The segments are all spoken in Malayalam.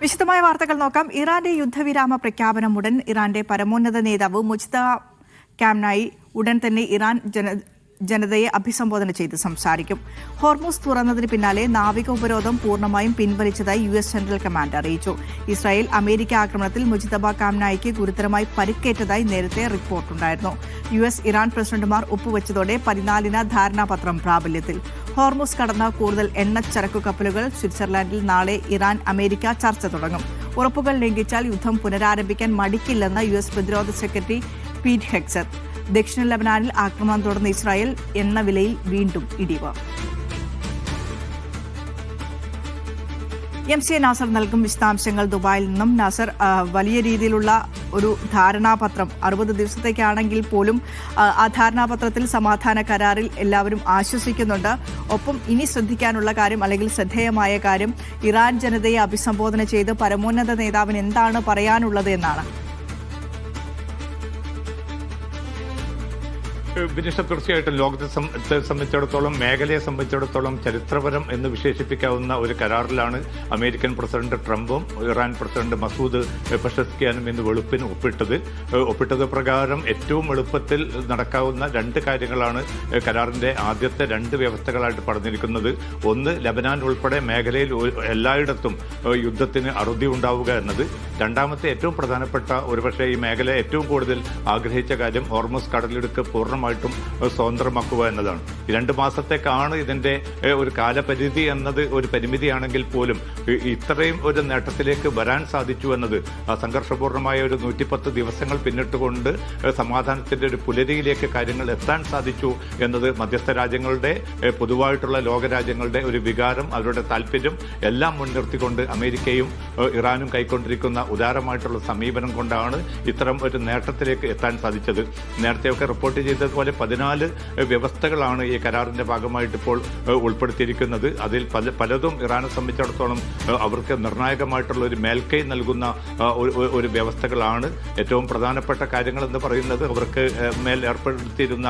വിശദമായ വാർത്തകൾ നോക്കാം. ഇറാന്റെ യുദ്ധവിരാമ പ്രഖ്യാപനം ഉടൻ ഇറാന്റെ പരമോന്നത നേതാവ് മുജ്തബ കാംനായി ഉടൻ തന്നെ ഇറാൻ ജനതയെ അഭിസംബോധന ചെയ്ത് സംസാരിക്കും. ഹോർമുസ് തുറന്നതിന് പിന്നാലെ നാവിക ഉപരോധം പൂർണ്ണമായും പിൻവലിച്ചതായി US സെൻട്രൽ കമാൻഡ് അറിയിച്ചു. ഇസ്രായേൽ അമേരിക്ക ആക്രമണത്തിൽ മുജ്തബ കാംനായിക്ക് ഗുരുതരമായി പരിക്കേറ്റതായി നേരത്തെ റിപ്പോർട്ടുണ്ടായിരുന്നു. US ഇറാൻ പ്രസിഡന്റുമാർ ഒപ്പുവെച്ചതോടെ 14 ധാരണാപത്രം പ്രാബല്യത്തിൽ. ഹോർമുസ് കടന്ന കൂടുതൽ എണ്ണച്ചരക്കു കപ്പലുകൾ സ്വിറ്റ്സർലാൻഡിൽ നാളെ ഇറാൻ അമേരിക്ക ചർച്ച തുടങ്ങും. ഉറപ്പുകൾ ലംഘിച്ചാൽ യുദ്ധം പുനരാരംഭിക്കാൻ മടിക്കില്ലെന്ന് US പ്രതിരോധ സെക്രട്ടറി പീറ്റ് ഹെഗ്സെത്ത്. ദക്ഷിണ ലബനാനിൽ ആക്രമണം തുടർന്ന് ഇസ്രായേൽ എണ്ണവിലയിൽ വീണ്ടും ഇടിവ്. MC നാസർ നൽകും വിശദാംശങ്ങൾ ദുബായിൽ നിന്നും. നാസർ, വലിയ രീതിയിലുള്ള ഒരു ധാരണാപത്രം 60 ദിവസത്തേക്കാണെങ്കിൽ പോലും ആ ധാരണാപത്രത്തിൽ സമാധാന കരാറിൽ എല്ലാവരും ആശ്വസിക്കുന്നുണ്ട്. ഒപ്പം ഇനി ശ്രദ്ധിക്കാനുള്ള കാര്യം അല്ലെങ്കിൽ ശ്രദ്ധേയമായ കാര്യം ഇറാൻ ജനതയെ അഭിസംബോധന ചെയ്ത് പരമോന്നത നേതാവിന് എന്താണ് പറയാനുള്ളത് എന്നാണ്. വിനിഷ, തീർച്ചയായിട്ടും ലോകത്തെ സംബന്ധിച്ചിടത്തോളം, മേഖലയെ സംബന്ധിച്ചിടത്തോളം ചരിത്രപരം എന്ന് വിശേഷിപ്പിക്കാവുന്ന ഒരു കരാറിലാണ് അമേരിക്കൻ പ്രസിഡന്റ് ട്രംപും ഇറാൻ പ്രസിഡന്റ് മസൂദ് പെഷസ്കിയാനും ഇന്ന് വെളുപ്പിന് ഒപ്പിട്ടത് പ്രകാരം ഏറ്റവും എളുപ്പത്തിൽ നടക്കാവുന്ന 2 കാര്യങ്ങളാണ് കരാറിന്റെ ആദ്യത്തെ 2 വ്യവസ്ഥകളായിട്ട് പറഞ്ഞിരിക്കുന്നത്. ഒന്ന്, ലബനാൻ ഉൾപ്പെടെ മേഖലയിൽ എല്ലായിടത്തും യുദ്ധത്തിന് അറുതി ഉണ്ടാവുക എന്നത്. രണ്ടാമത്തെ ഏറ്റവും പ്രധാനപ്പെട്ട, ഒരുപക്ഷെ ഈ മേഖല ഏറ്റവും കൂടുതൽ ആഗ്രഹിച്ച കാര്യം, ഹോർമുസ് കടലിടുക്ക് പൂർണ്ണമായിട്ടും സ്വതന്ത്രമാക്കുക എന്നതാണ്. 2 മാസത്തേക്കാണ് ഇതിന്റെ ഒരു കാലപരിധി എന്നത്. ഒരു പരിമിതിയാണെങ്കിൽ പോലും ഇത്രയും ഒരു നേട്ടത്തിലേക്ക് വരാൻ സാധിച്ചു എന്നത്, സംഘർഷപൂർണമായ ഒരു 110 ദിവസങ്ങൾ പിന്നിട്ടുകൊണ്ട് സമാധാനത്തിന്റെ ഒരു പുലരിയിലേക്ക് കാര്യങ്ങൾ എത്താൻ സാധിച്ചു എന്നത് മധ്യസ്ഥ രാജ്യങ്ങളുടെ, പൊതുവായിട്ടുള്ള ലോകരാജ്യങ്ങളുടെ ഒരു വികാരം, അവരുടെ താല്പര്യം എല്ലാം മുൻനിർത്തിക്കൊണ്ട് അമേരിക്കയും ഇറാനും കൈക്കൊണ്ടിരിക്കുന്ന ഉദാരമായിട്ടുള്ള സമീപനം കൊണ്ടാണ് ഇത്തരം ഒരു നേട്ടത്തിലേക്ക് എത്താൻ സാധിച്ചത്. നേരത്തെയൊക്കെ റിപ്പോർട്ട് ചെയ്തതുപോലെ 14 വ്യവസ്ഥകളാണ് ഈ കരാറിന്റെ ഭാഗമായിട്ട് ഇപ്പോൾ ഉൾപ്പെടുത്തിയിരിക്കുന്നത്. അതിൽ പലതും ഇറാനെ സംബന്ധിച്ചിടത്തോളം അവർക്ക് നിർണായകമായിട്ടുള്ള ഒരു മേൽക്കൈ നൽകുന്ന ഒരു വ്യവസ്ഥകളാണ്. ഏറ്റവും പ്രധാനപ്പെട്ട കാര്യങ്ങൾ എന്ന് പറയുന്നത്, അവർക്ക് മേൽ ഏർപ്പെടുത്തിയിരുന്ന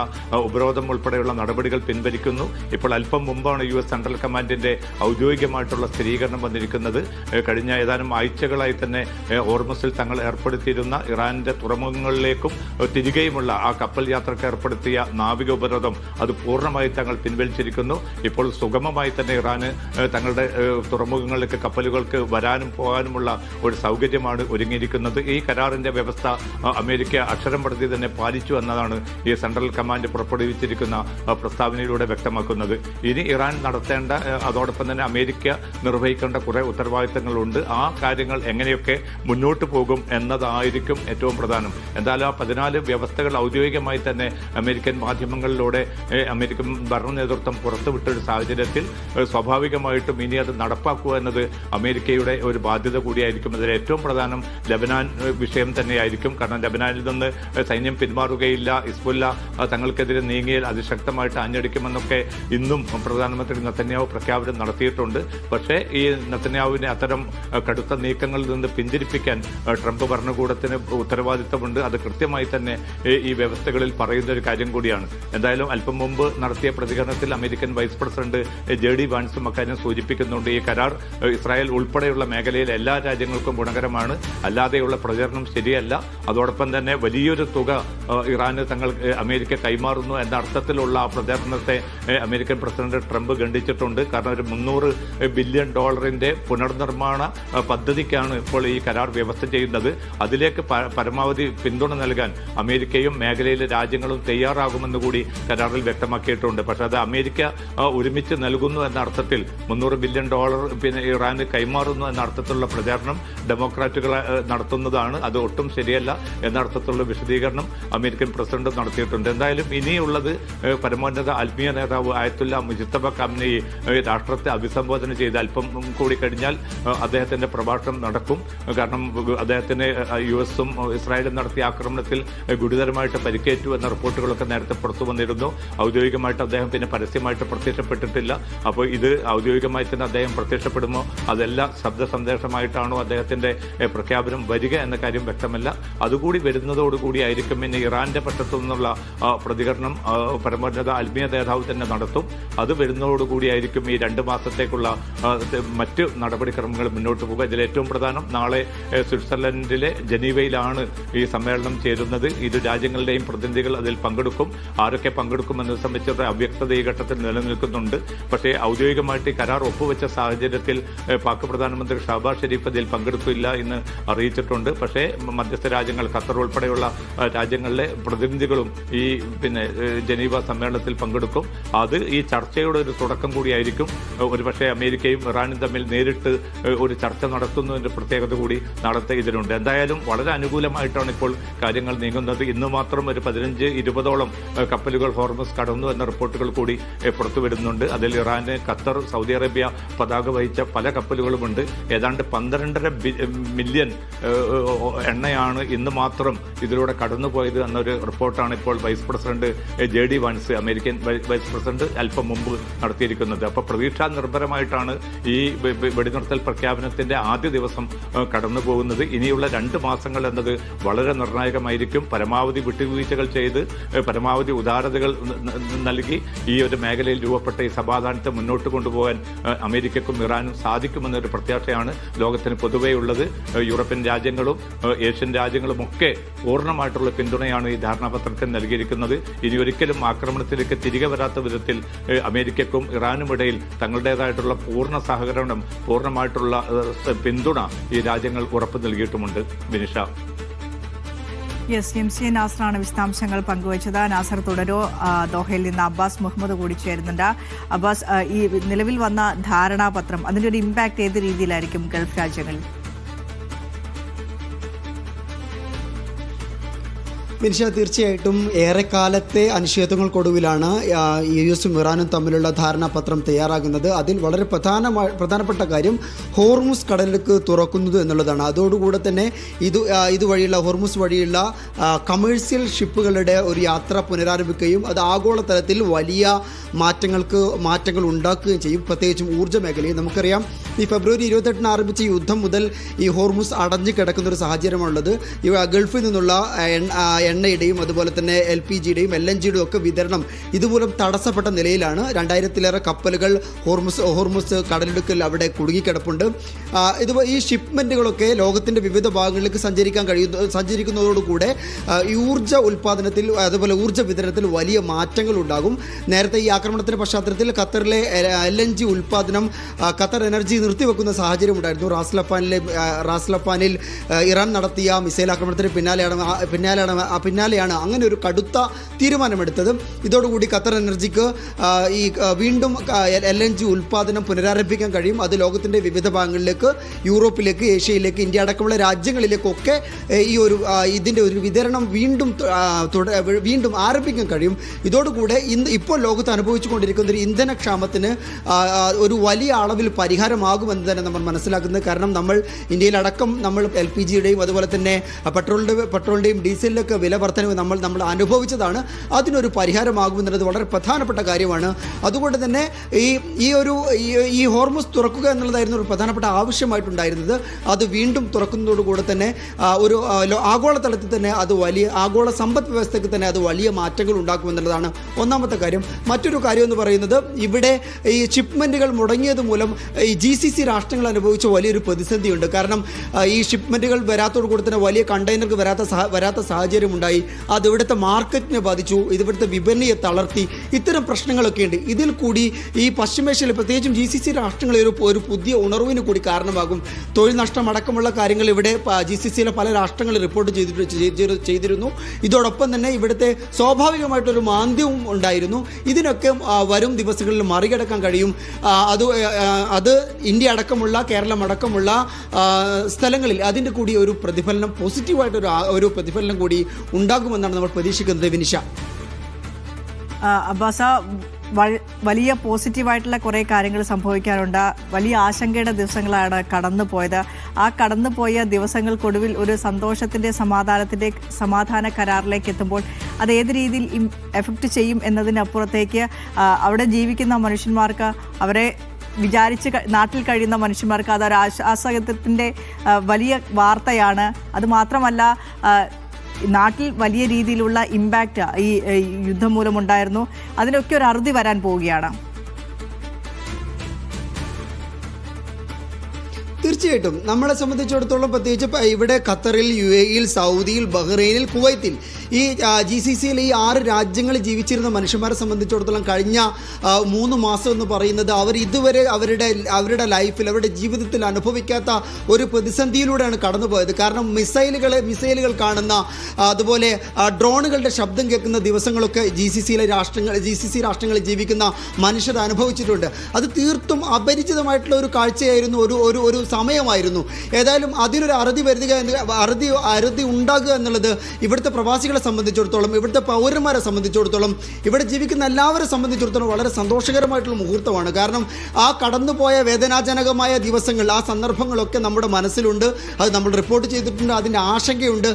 ഉപരോധം ഉൾപ്പെടെയുള്ള നടപടികൾ പിൻവലിക്കുന്നു. ഇപ്പോൾ അല്പം മുമ്പാണ് US സെൻട്രൽ കമാൻഡിന്റെ ഔദ്യോഗികമായിട്ടുള്ള സ്ഥിരീകരണം വന്നിരിക്കുന്നത്. കഴിഞ്ഞ ഏതാനും ആഴ്ചകളായി തന്നെ ഹോർമുസിൽ തങ്ങൾ ഏർപ്പെടുത്തിയിരുന്ന ഇറാന്റെ തുറമുഖങ്ങളിലേക്കും തിരികെയുമുള്ള ആ കപ്പൽ യാത്രക്ക് ഏർപ്പെടുത്തിയ നാവിക ഉപരോധം അത് പൂർണ്ണമായി തങ്ങൾ പിൻവലിച്ചിരിക്കുന്നു. ഇപ്പോൾ സുഗമമായി തന്നെ ഇറാന് തങ്ങളുടെ തുറമുഖങ്ങളിലേക്ക് കപ്പലുകൾക്ക് വരാനും പോകാനുമുള്ള ഒരു സൗകര്യമാണ് ഒരുങ്ങിയിരിക്കുന്നത്. ഈ കരാറിന്റെ വ്യവസ്ഥ അമേരിക്ക അക്ഷരം പ്രതി തന്നെ പാലിച്ചു എന്നതാണ് ഈ സെൻട്രൽ കമാൻഡ് പുറപ്പെടുവിച്ചിരിക്കുന്ന പ്രസ്താവനയിലൂടെ വ്യക്തമാക്കുന്നത്. ഇനി ഇറാൻ നടത്തേണ്ട, അതോടൊപ്പം തന്നെ അമേരിക്ക നിർവഹിക്കേണ്ട കുറെ ഉത്തരവാദിത്തങ്ങളുണ്ട്. ആ കാര്യങ്ങൾ എങ്ങനെയൊക്കെ മുന്നോട്ട് പോകും എന്നതായിരിക്കും ഏറ്റവും പ്രധാനം. എന്തായാലും ആ 14 വ്യവസ്ഥകൾ ഔദ്യോഗികമായി തന്നെ അമേരിക്കൻ മാധ്യമങ്ങളിലൂടെ അമേരിക്കൻ ഭരണ നേതൃത്വം പുറത്തുവിട്ടൊരു സാഹചര്യത്തിൽ സ്വാഭാവികമായിട്ടും ഇനി അത് നടപ്പാക്കുക എന്നത് അമേരിക്കയുടെ ഒരു ബാധ്യത കൂടിയായിരിക്കും. അതിൽ ഏറ്റവും പ്രധാനം ലബനാൻ വിഷയം തന്നെയായിരിക്കും. കാരണം ലബനാനിൽ നിന്ന് സൈന്യം പിന്മാറുകയില്ല, ഹിസ്ബുല്ല തങ്ങൾക്കെതിരെ നീങ്ങിയാൽ അതിശക്തമായിട്ട് ആഞ്ഞടിക്കുമെന്നൊക്കെ ഇന്നും പ്രധാനമന്ത്രി നെതന്യാഹു പ്രഖ്യാപനം നടത്തിയിട്ടുണ്ട്. പക്ഷേ ഈ നെതന്യാഹുവിനെ അത്തരം കടുത്ത നീക്കങ്ങളിൽ നിന്ന് പിന്തിരിപ്പിക്കാൻ ട്രംപ് ഭരണകൂടത്തിന് ഉത്തരവാദിത്തമുണ്ട്. അത് കൃത്യമായി തന്നെ ഈ വ്യവസ്ഥകളിൽ പറയുന്ന ഒരു കാര്യം കൂടിയാണ്. എന്തായാലും അല്പം മുമ്പ് നടത്തിയ പ്രതികരണത്തിൽ അമേരിക്കൻ വൈസ് പ്രസിഡന്റ് JD വാൻസും അക്കാര്യം സൂചിപ്പിക്കുന്നുണ്ട്. ഈ കരാർ ഇസ്രായേൽ ഉൾപ്പെടെയുള്ള മേഖലയിലെ എല്ലാ രാജ്യങ്ങൾക്കും ഗുണകരമാണ്, അല്ലാതെയുള്ള പ്രചരണം ശരിയല്ല. അതോടൊപ്പം തന്നെ വലിയൊരു തുക ഇറാന് അമേരിക്ക കൈമാറുന്നു എന്ന അർത്ഥത്തിലുള്ള ആ പ്രചരണത്തെ അമേരിക്കൻ പ്രസിഡന്റ് ട്രംപ് ഖണ്ഡിച്ചിട്ടുണ്ട്. കാരണം ഒരു $300 ബില്യൺ പുനർനിർമ്മാണ പദ്ധതിക്കാണ് ഇപ്പോൾ ഈ കരാർ വ്യവസ്ഥ ചെയ്യുന്നത്. അതിലേക്ക് പരമാവധി പിന്തുണ നൽകാൻ അമേരിക്കയും മേഖലയിലെ രാജ്യങ്ങളും തയ്യാറാകുമെന്ന് കൂടി കരാറിൽ വ്യക്തമാക്കിയിട്ടുണ്ട്. പക്ഷേ അത് അമേരിക്ക ഒരുമിച്ച് നൽകുന്നു എന്ന അർത്ഥത്തിൽ $300 ബില്യൺ പിന്നെ ഇറാന് കൈമാറുന്നു എന്ന അർത്ഥത്തിലുള്ള പ്രചാരണം ഡെമോക്രാറ്റുകൾ നടത്തുന്നതാണ്. അത് ഒട്ടും ശരിയല്ല എന്ന അർത്ഥത്തിലുള്ള വിശദീകരണം അമേരിക്കൻ പ്രസിഡന്റ് നടത്തിയിട്ടുണ്ട്. എന്തായാലും ഇനിയുള്ളത് പരമോന്നത ആത്മീയ നേതാവ് ആയത്തുല്ല മുജ്തബ കാംനയി രാഷ്ട്രത്തെ അഭിസംബോധന ചെയ്ത് അല്പം കൂടി കഴിഞ്ഞാൽ അദ്ദേഹത്തിന്റെ പ്രഭാഷണം നടക്കും. കാരണം അദ്ദേഹത്തിന് US-ഉം ഇസ്രായേലും നടത്തിയ ആക്രമണത്തിൽ ഗുരുതരമായിട്ട് പരിക്കേറ്റു എന്ന റിപ്പോർട്ടുകൾ റിപ്പോർട്ടുകളൊക്കെ നേരത്തെ പുറത്തു വന്നിരുന്നു. ഔദ്യോഗികമായിട്ട് അദ്ദേഹം പിന്നെ പരസ്യമായിട്ട് പ്രത്യക്ഷപ്പെട്ടിട്ടില്ല. അപ്പോൾ ഇത് ഔദ്യോഗികമായി തന്നെ അദ്ദേഹം പ്രത്യക്ഷപ്പെടുമോ, അതെല്ലാം ശബ്ദ സന്ദേശമായിട്ടാണോ അദ്ദേഹത്തിന്റെ പ്രഖ്യാപനം വരിക എന്ന കാര്യം വ്യക്തമല്ല. അതുകൂടി വരുന്നതോടുകൂടി ആയിരിക്കും പിന്നെ ഇറാന്റെ പക്ഷത്തു നിന്നുള്ള പ്രതികരണം പരമോന്നത ആത്മീയ നേതാവ് തന്നെ നടത്തും. അത് വരുന്നതോടുകൂടി ആയിരിക്കും ഈ 2 മാസത്തേക്കുള്ള മറ്റ് നടപടിക്രമങ്ങൾ മുന്നോട്ട് പോകുക. ഇതിൽ ഏറ്റവും പ്രധാനം നാളെ സ്വിറ്റ്സർലൻഡിലെ ജനീവയിലാണ് ഈ സമ്മേളനം ചേരുന്നത്. ഇരു രാജ്യങ്ങളുടെയും പ്രതിനിധികൾ അതിൽ പങ്കെടുക്കും. ആരൊക്കെ പങ്കെടുക്കുമെന്നത് സംബന്ധിച്ച അവ്യക്തത ഈ ഘട്ടത്തിൽ നിലനിൽക്കുന്നുണ്ട്. പക്ഷേ ഔദ്യോഗികമായിട്ട് ഈ കരാർ ഒപ്പുവെച്ച സാഹചര്യത്തിൽ പാക് പ്രധാനമന്ത്രി ഷഹബാസ് ഷെരീഫ് അതിൽ പങ്കെടുക്കില്ല എന്ന് അറിയിച്ചിട്ടുണ്ട്. പക്ഷേ മധ്യസ്ഥ രാജ്യങ്ങൾ ഖത്തർ ഉൾപ്പെടെയുള്ള രാജ്യങ്ങളിലെ പ്രതിനിധികളും ഈ ജനീവ സമ്മേളനത്തിൽ പങ്കെടുക്കും. അത് ഈ ചർച്ചയുടെ ഒരു തുടക്കം കൂടിയായിരിക്കും. ഒരുപക്ഷെ അമേരിക്കയും ഇറാനും തമ്മിൽ നേരിട്ട് ഒരു ചർച്ച നടത്തുന്നതിന്റെ പ്രത്യേകത കൂടി നാളത്തെ ഇതിലുണ്ട്. എന്തായാലും വളരെ അനുകൂലമായിട്ടാണ് ഇപ്പോൾ കാര്യങ്ങൾ നീങ്ങുന്നത്. ഇന്ന് മാത്രം ഒരു 15-20ഓളം കപ്പലുകൾ ഹോർമസ് കടന്നു എന്ന റിപ്പോർട്ടുകൾ കൂടി പുറത്തു വരുന്നുണ്ട്. അതിൽ ഇറാന്, ഖത്തർ, സൗദി അറേബ്യ പതാക വഹിച്ച പല കപ്പലുകളുമുണ്ട്. ഏതാണ്ട് 12.5 മില്യൺ എണ്ണയാണ് ഇന്ന് മാത്രം ഇതിലൂടെ കടന്നുപോയത് എന്നൊരു റിപ്പോർട്ടാണ് ഇപ്പോൾ vice president JD Vance, American vice president, അല്പം മുമ്പ് നടത്തിയിരിക്കുന്നത്. അപ്പോൾ പ്രതീക്ഷാ നിർഭരമായിട്ടാണ് ഈ വെടിനിർത്തൽ പ്രഖ്യാപനത്തിന്റെ ആദ്യ ദിവസം കടന്നു പോകുന്നത്. ഇനിയുള്ള 2 മാസങ്ങൾ എന്നത് വളരെ നിർണായകമായിരിക്കും. പരമാവധി വിട്ടുവീഴ്ചകൾ ചെയ്ത് പരമാവധി ഉദാരതകൾ നൽകി ഈ ഒരു മേഖലയിൽ രൂപപ്പെട്ട ഈ സമാധാനത്തെ മുന്നോട്ട് കൊണ്ടുപോകാൻ അമേരിക്കക്കും ഇറാനും സാധിക്കുമെന്നൊരു പ്രത്യാശയാണ് ലോകത്തിന് പൊതുവേ ഉള്ളത്. യൂറോപ്യൻ രാജ്യങ്ങളും ഏഷ്യൻ രാജ്യങ്ങളും ഒക്കെ പൂർണ്ണമായിട്ടുള്ള പിന്തുണയാണ് ഈ ധാരണാപത്രത്തിന് നൽകിയിരിക്കുന്നത്. ഇനി ഒരിക്കലും ആക്രമണത്തിലേക്ക് തിരികെ വരാത്ത വിധത്തിൽ അമേരിക്കക്കും ഇറാനും ഇടയിൽ തങ്ങളുടേതായിട്ടുള്ള പൂർണ്ണ സഹകരണം, പൂർണ്ണമായിട്ടുള്ള പിന്തുണ ഈ രാജ്യങ്ങൾ ഉറപ്പു നൽകിയിട്ടുമുണ്ട്. ബിനിഷ. MC നാസറാണ് വിശദാംശങ്ങൾ പങ്കുവച്ചത്. നാസർ തുടരോ. ദോഹയിൽ നിന്ന് അബ്ബാസ് മുഹമ്മദ് കൂടി ചേരുന്നുണ്ട്. അബ്ബാസ്, ഈ നിലവിൽ വന്ന ധാരണാപത്രം അതിന്റെ ഒരു ഇമ്പാക്ട് ഏത് രീതിയിലായിരിക്കും ഗൾഫ് രാജ്യങ്ങളിൽ? മിനിഷ, തീർച്ചയായിട്ടും ഏറെക്കാലത്തെ അനിശ്ചിതത്വങ്ങൾക്കൊടുവിലാണ് US-ഉം ഇറാനും തമ്മിലുള്ള ധാരണാപത്രം തയ്യാറാകുന്നത്. അതിൽ വളരെ പ്രധാനപ്പെട്ട കാര്യം ഹോർമുസ് കടലിലേക്ക് തുറക്കുന്നത് എന്നുള്ളതാണ്. അതോടുകൂടെ തന്നെ ഇതുവഴിയുള്ള ഹോർമുസ് വഴിയുള്ള കമേഴ്സ്യൽ ഷിപ്പുകളുടെ ഒരു യാത്ര പുനരാരംഭിക്കുകയും അത് ആഗോളതലത്തിൽ വലിയ മാറ്റങ്ങൾ ഉണ്ടാക്കുകയും ചെയ്യും. പ്രത്യേകിച്ചും ഊർജ്ജ മേഖലയിൽ നമുക്കറിയാം, ഈ ഫെബ്രുവരി 28 ആരംഭിച്ച യുദ്ധം മുതൽ ഈ ഹോർമുസ് അടഞ്ഞു കിടക്കുന്ന ഒരു സാഹചര്യമാണുള്ളത്. ഗൾഫിൽ നിന്നുള്ള എണ്ണയുടെയും അതുപോലെ തന്നെ LPG-യുടെയും LNG-യുടെയും ഒക്കെ വിതരണം ഇതുമൂലം തടസ്സപ്പെട്ട നിലയിലാണ്. 2000-ലേറെ കപ്പലുകൾ ഹോർമുസ് കടലിടുക്കിൽ അവിടെ കുടുങ്ങിക്കിടപ്പുണ്ട്. ഈ ഷിപ്മെൻറ്റുകളൊക്കെ ലോകത്തിൻ്റെ വിവിധ ഭാഗങ്ങളിലേക്ക് സഞ്ചരിക്കുന്നതോടുകൂടെ ഊർജ്ജ ഉൽപ്പാദനത്തിൽ അതുപോലെ ഊർജ്ജ വിതരണത്തിൽ വലിയ മാറ്റങ്ങൾ ഉണ്ടാകും. നേരത്തെ ഈ ആക്രമണത്തിൻ്റെ പശ്ചാത്തലത്തിൽ ഖത്തറിലെ LNG ഉൽപ്പാദനം ഖത്തർ എനർജി നിർത്തിവെക്കുന്ന സാഹചര്യം ഉണ്ടായിരുന്നു. റാസ്ലഫാനിൽ ഇറാൻ നടത്തിയ മിസൈൽ ആക്രമണത്തിന് പിന്നാലെയാണ് അങ്ങനെ ഒരു കടുത്ത തീരുമാനമെടുത്തത്. ഇതോടുകൂടി ഖത്തർ എനർജിക്ക് വീണ്ടും LNG ഉൽപ്പാദനം പുനരാരംഭിക്കാൻ കഴിയും. അത് ലോകത്തിൻ്റെ വിവിധ ഭാഗങ്ങളിലേക്ക്, യൂറോപ്പിലേക്ക്, ഏഷ്യയിലേക്ക്, ഇന്ത്യ അടക്കമുള്ള രാജ്യങ്ങളിലേക്കൊക്കെ ഇതിൻ്റെ ഒരു വിതരണം വീണ്ടും ആരംഭിക്കാൻ കഴിയും. ഇതോടുകൂടെ ഇപ്പോൾ ലോകത്ത് അനുഭവിച്ചുകൊണ്ടിരിക്കുന്ന ഒരു ഇന്ധനക്ഷാമത്തിന് ഒരു വലിയ അളവിൽ പരിഹാരമാകുമെന്ന് തന്നെ നമ്മൾ മനസ്സിലാക്കുന്നത്. കാരണം ഇന്ത്യയിലടക്കം നമ്മൾ LPG-യുടെയും അതുപോലെ തന്നെ പെട്രോളിൻ്റെയും ഡീസലിലൊക്കെ വില വർധനവ് നമ്മൾ അനുഭവിച്ചതാണ്. അതിനൊരു പരിഹാരമാകുമെന്നുള്ളത് വളരെ പ്രധാനപ്പെട്ട കാര്യമാണ്. അതുകൊണ്ട് തന്നെ ഈ ഹോർമുസ് തുറക്കുക എന്നുള്ളതായിരുന്നു ഒരു പ്രധാനപ്പെട്ട ആവശ്യമായിട്ടുണ്ടായിരുന്നത്. അത് വീണ്ടും തുറക്കുന്നതോടുകൂടെ തന്നെ ഒരു ആഗോളതലത്തിൽ തന്നെ അത് വലിയ ആഗോള സമ്പദ് വ്യവസ്ഥയ്ക്ക് തന്നെ അത് വലിയ മാറ്റങ്ങൾ ഉണ്ടാക്കുമെന്നുള്ളതാണ് ഒന്നാമത്തെ കാര്യം. മറ്റൊരു കാര്യം എന്ന് പറയുന്നത്, ഇവിടെ ഈ ഷിപ്മെൻറ്റുകൾ മുടങ്ങിയത് മൂലം ഈ GCC രാഷ്ട്രങ്ങൾ അനുഭവിച്ച വലിയൊരു പ്രതിസന്ധിയുണ്ട്. കാരണം ഈ ഷിപ്മെൻറ്റുകൾ വരാത്തോടുകൂടി തന്നെ വലിയ കണ്ടെയ്നർക്ക് വരാത്ത സാഹചര്യം ഉണ്ടായി. അത് ഇവിടുത്തെ മാർക്കറ്റിനെ ബാധിച്ചു, ഇവിടുത്തെ വിപണിയെ തളർത്തി. ഇത്തരം പ്രശ്നങ്ങളൊക്കെ ഉണ്ട്. ഇതിൽ കൂടി ഈ പശ്ചിമേഷ്യയിൽ പ്രത്യേകിച്ചും GCC രാഷ്ട്രങ്ങളിൽ ഒരു പുതിയ ഉണർവിന് കൂടി കാരണമാകും. തൊഴിൽ നഷ്ടം അടക്കമുള്ള കാര്യങ്ങൾ ഇവിടെ GCC-യിലെ പല രാഷ്ട്രങ്ങൾ റിപ്പോർട്ട് ചെയ്തിരുന്നു. ഇതോടൊപ്പം തന്നെ ഇവിടുത്തെ സ്വാഭാവികമായിട്ടൊരു മാന്ദ്യവും ഉണ്ടായിരുന്നു. ഇതിനൊക്കെ വരും ദിവസങ്ങളിൽ മറികടക്കാൻ കഴിയും. അത് ഇന്ത്യ അടക്കമുള്ള, കേരളം അടക്കമുള്ള സ്ഥലങ്ങളിൽ അതിൻ്റെ കൂടി ഒരു പ്രതിഫലനം, പോസിറ്റീവായിട്ടൊരു പ്രതിഫലനം കൂടി ഉണ്ടാകുമെന്നാണ് നമ്മൾ പ്രതീക്ഷിക്കുന്നത്. വിനിഷ. അബ്ബാസ, വലിയ പോസിറ്റീവായിട്ടുള്ള കുറേ കാര്യങ്ങൾ സംഭവിക്കാറുണ്ട്. വലിയ ആശങ്കയുടെ ദിവസങ്ങളാണ് കടന്നു പോയത്. ആ കടന്നുപോയ ദിവസങ്ങൾക്കൊടുവിൽ ഒരു സന്തോഷത്തിൻ്റെ സമാധാന കരാറിലേക്ക് എത്തുമ്പോൾ അത് ഏത് രീതിയിൽ എഫക്റ്റ് ചെയ്യും എന്നതിനപ്പുറത്തേക്ക് അവിടെ ജീവിക്കുന്ന മനുഷ്യന്മാർക്ക്, അവരെ നാട്ടിൽ കഴിയുന്ന മനുഷ്യന്മാർക്ക് അതൊരു ആശ്വാസത്തിൻ്റെ വലിയ വാർത്തയാണ്. അതുമാത്രമല്ല, നാട്ടിൽ വലിയ രീതിയിലുള്ള ഇമ്പാക്റ്റ് ഈ യുദ്ധം മൂലമുണ്ടായിരുന്നു. അതിനൊക്കെ ഒരു അറുതി വരാൻ പോവുകയാണ്. തീർച്ചയായിട്ടും നമ്മളെ സംബന്ധിച്ചിടത്തോളം പ്രത്യേകിച്ച് ഇവിടെ ഖത്തറിൽ, UAE-യിൽ, സൗദിയിൽ, ബഹ്റൈനിൽ, കുവൈത്തിൽ ഈ GCC-യിൽ ഈ 6 രാജ്യങ്ങളിൽ ജീവിച്ചിരുന്ന മനുഷ്യന്മാരെ സംബന്ധിച്ചിടത്തോളം കഴിഞ്ഞ 3 മാസം എന്ന് പറയുന്നത് അവർ ഇതുവരെ അവരുടെ ലൈഫിൽ, അവരുടെ ജീവിതത്തിൽ അനുഭവിക്കാത്ത ഒരു പ്രതിസന്ധിയിലൂടെയാണ് കടന്നുപോയത്. കാരണം മിസൈലുകൾ കാണുന്ന, അതുപോലെ ഡ്രോണുകളുടെ ശബ്ദം കേൾക്കുന്ന ദിവസങ്ങളൊക്കെ GCC രാഷ്ട്രങ്ങളിൽ ജീവിക്കുന്ന മനുഷ്യർ അനുഭവിച്ചിട്ടുണ്ട്. അത് തീർത്തും അപരിചിതമായിട്ടുള്ള ഒരു കാഴ്ചയായിരുന്നു, ഒരു സമയമായിരുന്നു. ഏതായാലും അതിനൊരു അറുതി ഉണ്ടാകുക എന്നുള്ളത് ഇവിടുത്തെ പ്രവാസികളെ സംബന്ധിച്ചിടത്തോളം, ഇവിടുത്തെ പൗരന്മാരെ സംബന്ധിച്ചിടത്തോളം, ഇവിടെ ജീവിക്കുന്ന എല്ലാവരെ സംബന്ധിച്ചിടത്തോളം വളരെ സന്തോഷകരമായിട്ടുള്ള മുഹൂർത്തമാണ്. കാരണം ആ കടന്നുപോയ വേദനാജനകമായ ദിവസങ്ങൾ, ആ സന്ദർഭങ്ങളൊക്കെ നമ്മുടെ മനസ്സിലുണ്ട്. അത് നമ്മൾ റിപ്പോർട്ട് ചെയ്തിട്ടുണ്ട്. അതിൻ്റെ ആശങ്കയുണ്ട്.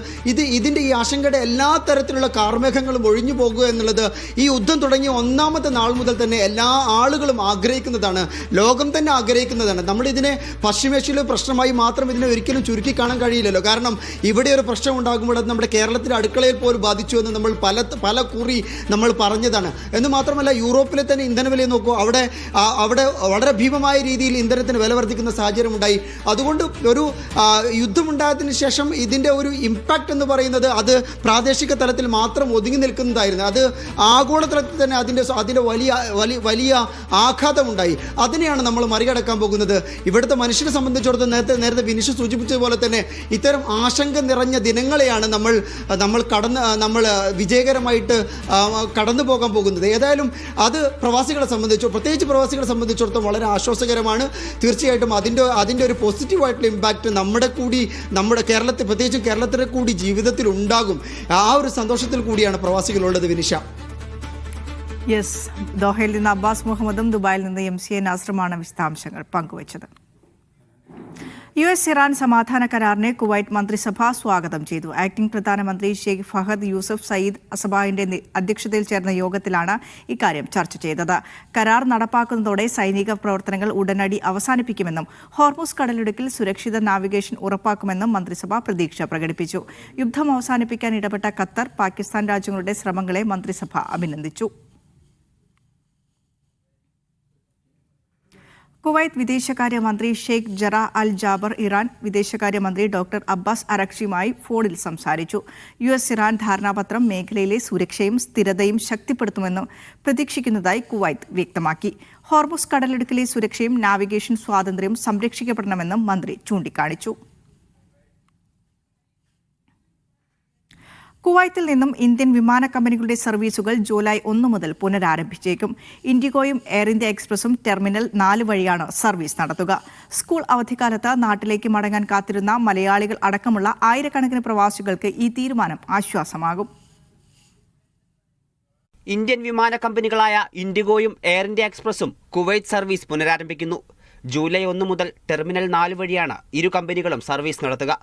ഇതിൻ്റെ ഈ ആശങ്കയുടെ എല്ലാ തരത്തിലുള്ള കാർമേഘങ്ങളും ഒഴിഞ്ഞു പോകുക എന്നുള്ളത് ഈ യുദ്ധം തുടങ്ങിയ 1ാമത്തെ നാൾ മുതൽ തന്നെ എല്ലാ ആളുകളും ആഗ്രഹിക്കുന്നതാണ്. ലോകം തന്നെ ആഗ്രഹിക്കുന്നതാണ്. നമ്മളിതിനെ പശ്ചിമേഷ്യയിലെ പ്രശ്നമായി മാത്രം ഇതിനെ ഒരിക്കലും ചുരുക്കി കാണാൻ കഴിയില്ലല്ലോ. കാരണം ഇവിടെ ഒരു പ്രശ്നം ഉണ്ടാകുമ്പോൾ അത് നമ്മുടെ കേരളത്തിലെ അടുക്കളയിൽ പോലും ബാധിച്ചു എന്ന് നമ്മൾ പല കുറി നമ്മൾ പറഞ്ഞതാണ്. എന്ന് മാത്രമല്ല, യൂറോപ്പിലെ തന്നെ ഇന്ധന വില നോക്കൂ. അവിടെ വളരെ ഭീമമായ രീതിയിൽ ഇന്ധനത്തിന് വില വർദ്ധിക്കുന്ന സാഹചര്യം ഉണ്ടായി. അതുകൊണ്ട് ഒരു യുദ്ധമുണ്ടായതിനു ശേഷം ഇതിൻ്റെ ഒരു ഇമ്പാക്റ്റ് എന്ന് പറയുന്നത് അത് പ്രാദേശിക തലത്തിൽ മാത്രം ഒതുങ്ങി നിൽക്കുന്നതായിരുന്നു. അത് ആഗോളതലത്തിൽ തന്നെ അതിൻ്റെ വലിയ ആഘാതമുണ്ടായി. അതിനെയാണ് നമ്മൾ മറികടക്കാൻ പോകുന്നത്. ഇവിടുത്തെ മനുഷ്യനെ സംബന്ധിച്ചിടത്തോളം നേരത്തെ വിനിഷ സൂചിപ്പിച്ചതുപോലെ തന്നെ ഇത്തരം ആശങ്ക നിറഞ്ഞ ദിനങ്ങളെയാണ് നമ്മൾ വിജയകരമായിട്ട് കടന്നു പോകാൻ പോകുന്നത്. ഏതായാലും അത് പ്രത്യേകിച്ച് പ്രവാസികളെ സംബന്ധിച്ചിടത്തോളം വളരെ ആശ്വാസകരമാണ്. തീർച്ചയായിട്ടും അതിൻ്റെ ഒരു പോസിറ്റീവായിട്ടുള്ള ഇമ്പാക്റ്റ് നമ്മുടെ പ്രത്യേകിച്ചും കേരളത്തിലെ കൂടി ജീവിതത്തിൽ ഉണ്ടാകും. ആ ഒരു സന്തോഷത്തിൽ കൂടിയാണ് പ്രവാസികളുള്ളത്. വിനിഷ. യെസ്, ദോഹയിൽ നിന്ന് അബ്ബാസ് മുഹമ്മദും ദുബായിൽ നിന്ന് MCA നാസറുമാണ് വിശദാംശങ്ങൾ പങ്കുവച്ചത്. US ഇറാൻ സമാധാന കരാറിനെ കുവൈറ്റ് മന്ത്രിസഭ സ്വാഗതം ചെയ്തു. ആക്ടിംഗ് പ്രധാനമന്ത്രി ഷെയ്ഖ് ഫഹദ് യൂസഫ് സയ്യിദ് അസബായിന്റെ അധ്യക്ഷതയിൽ ചേർന്ന യോഗത്തിലാണ് ഇക്കാര്യം ചർച്ച ചെയ്തത്. കരാർ നടപ്പാക്കുന്നതോടെ സൈനിക പ്രവർത്തനങ്ങൾ ഉടനടി അവസാനിപ്പിക്കുമെന്നും ഹോർമുസ് കടലിടുക്കിൽ സുരക്ഷിത നാവിഗേഷൻ ഉറപ്പാക്കുമെന്നും മന്ത്രിസഭ പ്രതീക്ഷ പ്രകടിപ്പിച്ചു. യുദ്ധം അവസാനിപ്പിക്കാൻ ഇടപെട്ട ഖത്തർ, പാകിസ്ഥാൻ രാജ്യങ്ങളുടെ ശ്രമങ്ങളെ മന്ത്രിസഭ അഭിനന്ദിച്ചു. കുവൈത്ത് വിദേശകാര്യമന്ത്രി ഷെയ്ഖ് ജറാ അൽ ജാബർ ഇറാൻ വിദേശകാര്യമന്ത്രി ഡോക്ടർ അബ്ബാസ് അരക്ഷിയുമായി ഫോണിൽ സംസാരിച്ചു. US ഇറാൻ ധാരണാപത്രം മേഖലയിലെ സുരക്ഷയും സ്ഥിരതയും ശക്തിപ്പെടുത്തുമെന്ന് പ്രതീക്ഷിക്കുന്നതായി കുവൈത്ത് വ്യക്തമാക്കി. ഹോർമുസ് കടലിടുക്കിലെ സുരക്ഷയും നാവിഗേഷൻ സ്വാതന്ത്ര്യവും സംരക്ഷിക്കപ്പെടണമെന്നും മന്ത്രി ചൂണ്ടിക്കാണിച്ചു. കുവൈത്തിൽ നിന്നും ഇന്ത്യൻ വിമാന കമ്പനികളുടെ സർവീസുകൾ ജൂലൈ 1 മുതൽ പുനരാരംഭിച്ചേക്കും. ഇൻഡിഗോയും എയർ ഇന്ത്യ എക്സ്പ്രസും ടെർമിനൽ 4 വഴിയാണ് സർവീസ് നടത്തുക. സ്കൂൾ അവധിക്കാലത്ത് നാട്ടിലേക്ക് മടങ്ങാൻ കാത്തിരുന്ന മലയാളികൾ അടക്കമുള്ള ആയിരക്കണക്കിന് പ്രവാസികൾക്ക് ഈ തീരുമാനം ആശ്വാസമാകും. ഇന്ത്യൻ വിമാന കമ്പനികളായ ഇൻഡിഗോയും എയർ ഇന്ത്യ എക്സ്പ്രസും കുവൈത്ത് സർവീസ് പുനരാരംഭിക്കുന്നു. ജൂലൈ 1 മുതൽ ടെർമിനൽ 4 വഴിയാണ് ഇരു കമ്പനികളും സർവീസ് നടത്തുക.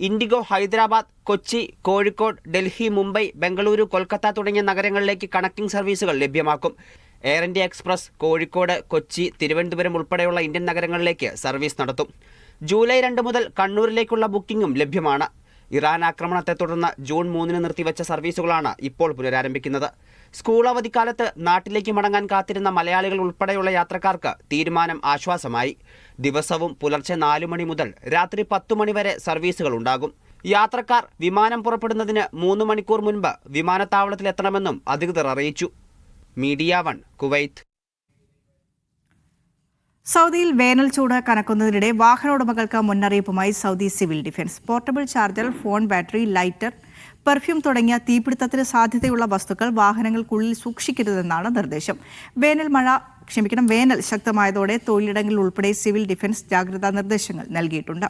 ഇൻഡിഗോ ഹൈദരാബാദ്, കൊച്ചി, കോഴിക്കോട്, ഡൽഹി, മുംബൈ, ബംഗളൂരു, കൊൽക്കത്ത തുടങ്ങിയ നഗരങ്ങളിലേക്ക് കണക്റ്റിംഗ് സർവീസുകൾ ലഭ്യമാക്കും. എയർ ഇന്ത്യ എക്സ്പ്രസ് കോഴിക്കോട്, കൊച്ചി, തിരുവനന്തപുരം ഉൾപ്പെടെയുള്ള ഇന്ത്യൻ നഗരങ്ങളിലേക്ക് സർവീസ് നടത്തും. ജൂലൈ 2 മുതൽ കണ്ണൂരിലേക്കുള്ള ബുക്കിംഗും ലഭ്യമാണ്. ഇറാൻ ആക്രമണത്തെ തുടർന്ന് ജൂൺ 3 നിർത്തിവെച്ച സർവീസുകളാണ് ഇപ്പോൾ പുനരാരംഭിക്കുന്നത്. സ്കൂൾ അവധിക്കാലത്ത് നാട്ടിലേക്ക് മടങ്ങാൻ കാത്തിരുന്ന മലയാളികൾ ഉൾപ്പെടെയുള്ള യാത്രക്കാർക്ക് തീരുമാനം ആശ്വാസമായി. ദിവസവും പുലർച്ചെ 4 മണി മുതൽ രാത്രി 10 മണി വരെ സർവീസുകൾ ഉണ്ടാകും. യാത്രക്കാർ വിമാനം പുറപ്പെടുന്നതിന് 3 മണിക്കൂർ മുൻപ് വിമാനത്താവളത്തിലെത്തണമെന്നും അധികൃതർ അറിയിച്ചു. Media 1 Kuwait. സൗദിയിൽ വേനൽ ചൂട് കനക്കുന്നതിനിടെ വാഹനോടമകൾക്ക് മുന്നറിയിപ്പുമായി Saudi civil defence. Portable charger, phone battery, lighter, perfume തുടങ്ങിയ തീപിടുത്തത്തിന് സാധ്യതയുള്ള വസ്തുക്കൾ വാഹനങ്ങൾക്കുള്ളിൽ സൂക്ഷിക്കരുതെന്നാണ് നിർദ്ദേശം. വേനൽ ശക്തമായതോടെ തൊഴിലിടങ്ങളിൽ ഉൾപ്പെടെ സിവിൽ ഡിഫൻസ് ജാഗ്രതാ നിർദ്ദേശങ്ങൾ നൽകിയിട്ടുണ്ട്.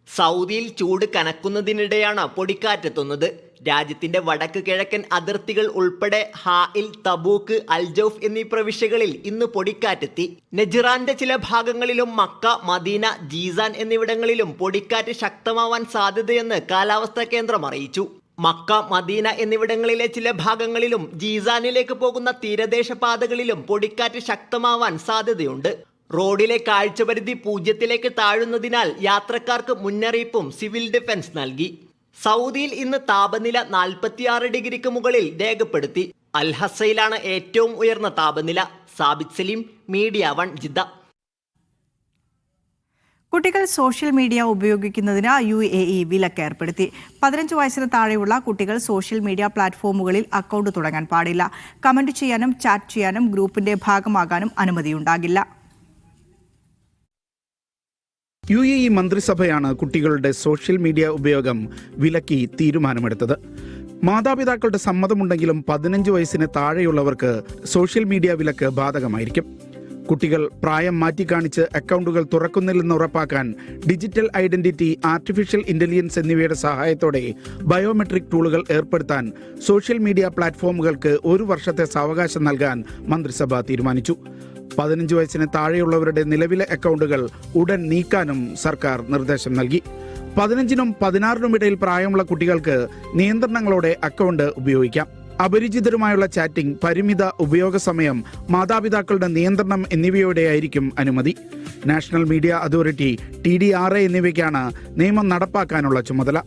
സൗദിയിൽ ചൂട് കനക്കുന്നതിനിടെയാണ് പൊടിക്കാറ്റെത്തുന്നത്. രാജ്യത്തിന്റെ വടക്ക് കിഴക്കൻ അതിർത്തികൾ ഉൾപ്പെടെ ഹാഇൽ, തബൂക്ക്, അൽജൌഫ് എന്നീ പ്രവിശ്യകളിൽ ഇന്ന് പൊടിക്കാറ്റെത്തി. നെജിറാന്റെ ചില ഭാഗങ്ങളിലും മക്ക, മദീന, ജീസാൻ എന്നിവിടങ്ങളിലും പൊടിക്കാറ്റ് ശക്തമാവാൻ സാധ്യതയെന്ന് കാലാവസ്ഥാ കേന്ദ്രം അറിയിച്ചു. മക്ക, മദീന എന്നിവിടങ്ങളിലെ ചില ഭാഗങ്ങളിലും ജീസാനിലേക്ക് പോകുന്ന തീരദേശ പാതകളിലും പൊടിക്കാറ്റ് ശക്തമാവാൻ സാധ്യതയുണ്ട്. റോഡിലെ കാഴ്ചപരിധി 0-ലേക്ക് താഴുന്നതിനാൽ യാത്രക്കാർക്ക് മുന്നറിയിപ്പും സിവിൽ ഡിഫൻസ് നൽകി. സൗദിയിൽ ഇന്ന് താപനില 46 ഡിഗ്രിക്ക് മുകളിൽ രേഖപ്പെടുത്തി. അൽഹസയിലാണ് ഏറ്റവും ഉയർന്ന താപനില. Sabith Saleem, media 1, Jeddah. കുട്ടികൾ സോഷ്യൽ മീഡിയ ഉപയോഗിക്കുന്നതിന് UAE വിലക്ക് ഏർപ്പെടുത്തി. 15 വയസ്സിന് താഴെയുള്ള കുട്ടികൾ സോഷ്യൽ മീഡിയ പ്ലാറ്റ്ഫോമുകളിൽ അക്കൗണ്ട് തുടങ്ങാൻ പാടില്ല. കമന്റ് ചെയ്യാനും ചാറ്റ് ചെയ്യാനും ഗ്രൂപ്പിന്റെ ഭാഗമാകാനും അനുമതിയുണ്ടാകില്ല. UAE മന്ത്രിസഭയാണ് കുട്ടികളുടെ സോഷ്യൽ മീഡിയ ഉപയോഗം വിലക്കി തീരുമാനമെടുത്തത്. മാതാപിതാക്കളുടെ സമ്മതമുണ്ടെങ്കിലും 15 വയസ്സിന് താഴെയുള്ളവർക്ക് സോഷ്യൽ മീഡിയ വിലക്ക് ബാധകമായിരിക്കും. കുട്ടികൾ പ്രായം മാറ്റിക്കാണിച്ച് അക്കൗണ്ടുകൾ തുറക്കുന്നില്ലെന്ന് ഉറപ്പാക്കാൻ ഡിജിറ്റൽ ഐഡന്റിറ്റി, ആർട്ടിഫിഷ്യൽ ഇന്റലിജൻസ് എന്നിവയുടെ സഹായത്തോടെ ബയോമെട്രിക് ടൂളുകൾ ഏർപ്പെടുത്താൻ സോഷ്യൽ മീഡിയ പ്ലാറ്റ്ഫോമുകൾക്ക് 1 വർഷത്തെ സാവകാശം നൽകാൻ മന്ത്രിസഭ തീരുമാനിച്ചു. 15 വയസ്സിന് താഴെയുള്ളവരുടെ നിലവിലെ അക്കൗണ്ടുകൾ ഉടൻ നീക്കാനും സർക്കാർ നിർദ്ദേശം നൽകി. 15നും 16നും ഇടയിൽ പ്രായമുള്ള കുട്ടികൾക്ക് നിയന്ത്രണങ്ങളോടെ അക്കൗണ്ട് ഉപയോഗിക്കാം. അപരിചിതരുമായുള്ള ചാറ്റിംഗ്, പരിമിത ഉപയോഗ സമയം, മാതാപിതാക്കളുടെ നിയന്ത്രണം എന്നിവയോടെയായിരിക്കും അനുമതി. നാഷണൽ മീഡിയ അതോറിറ്റി TDRA എന്നിവയ്ക്കാണ് നിയമം നടപ്പാക്കാനുള്ള ചുമതല.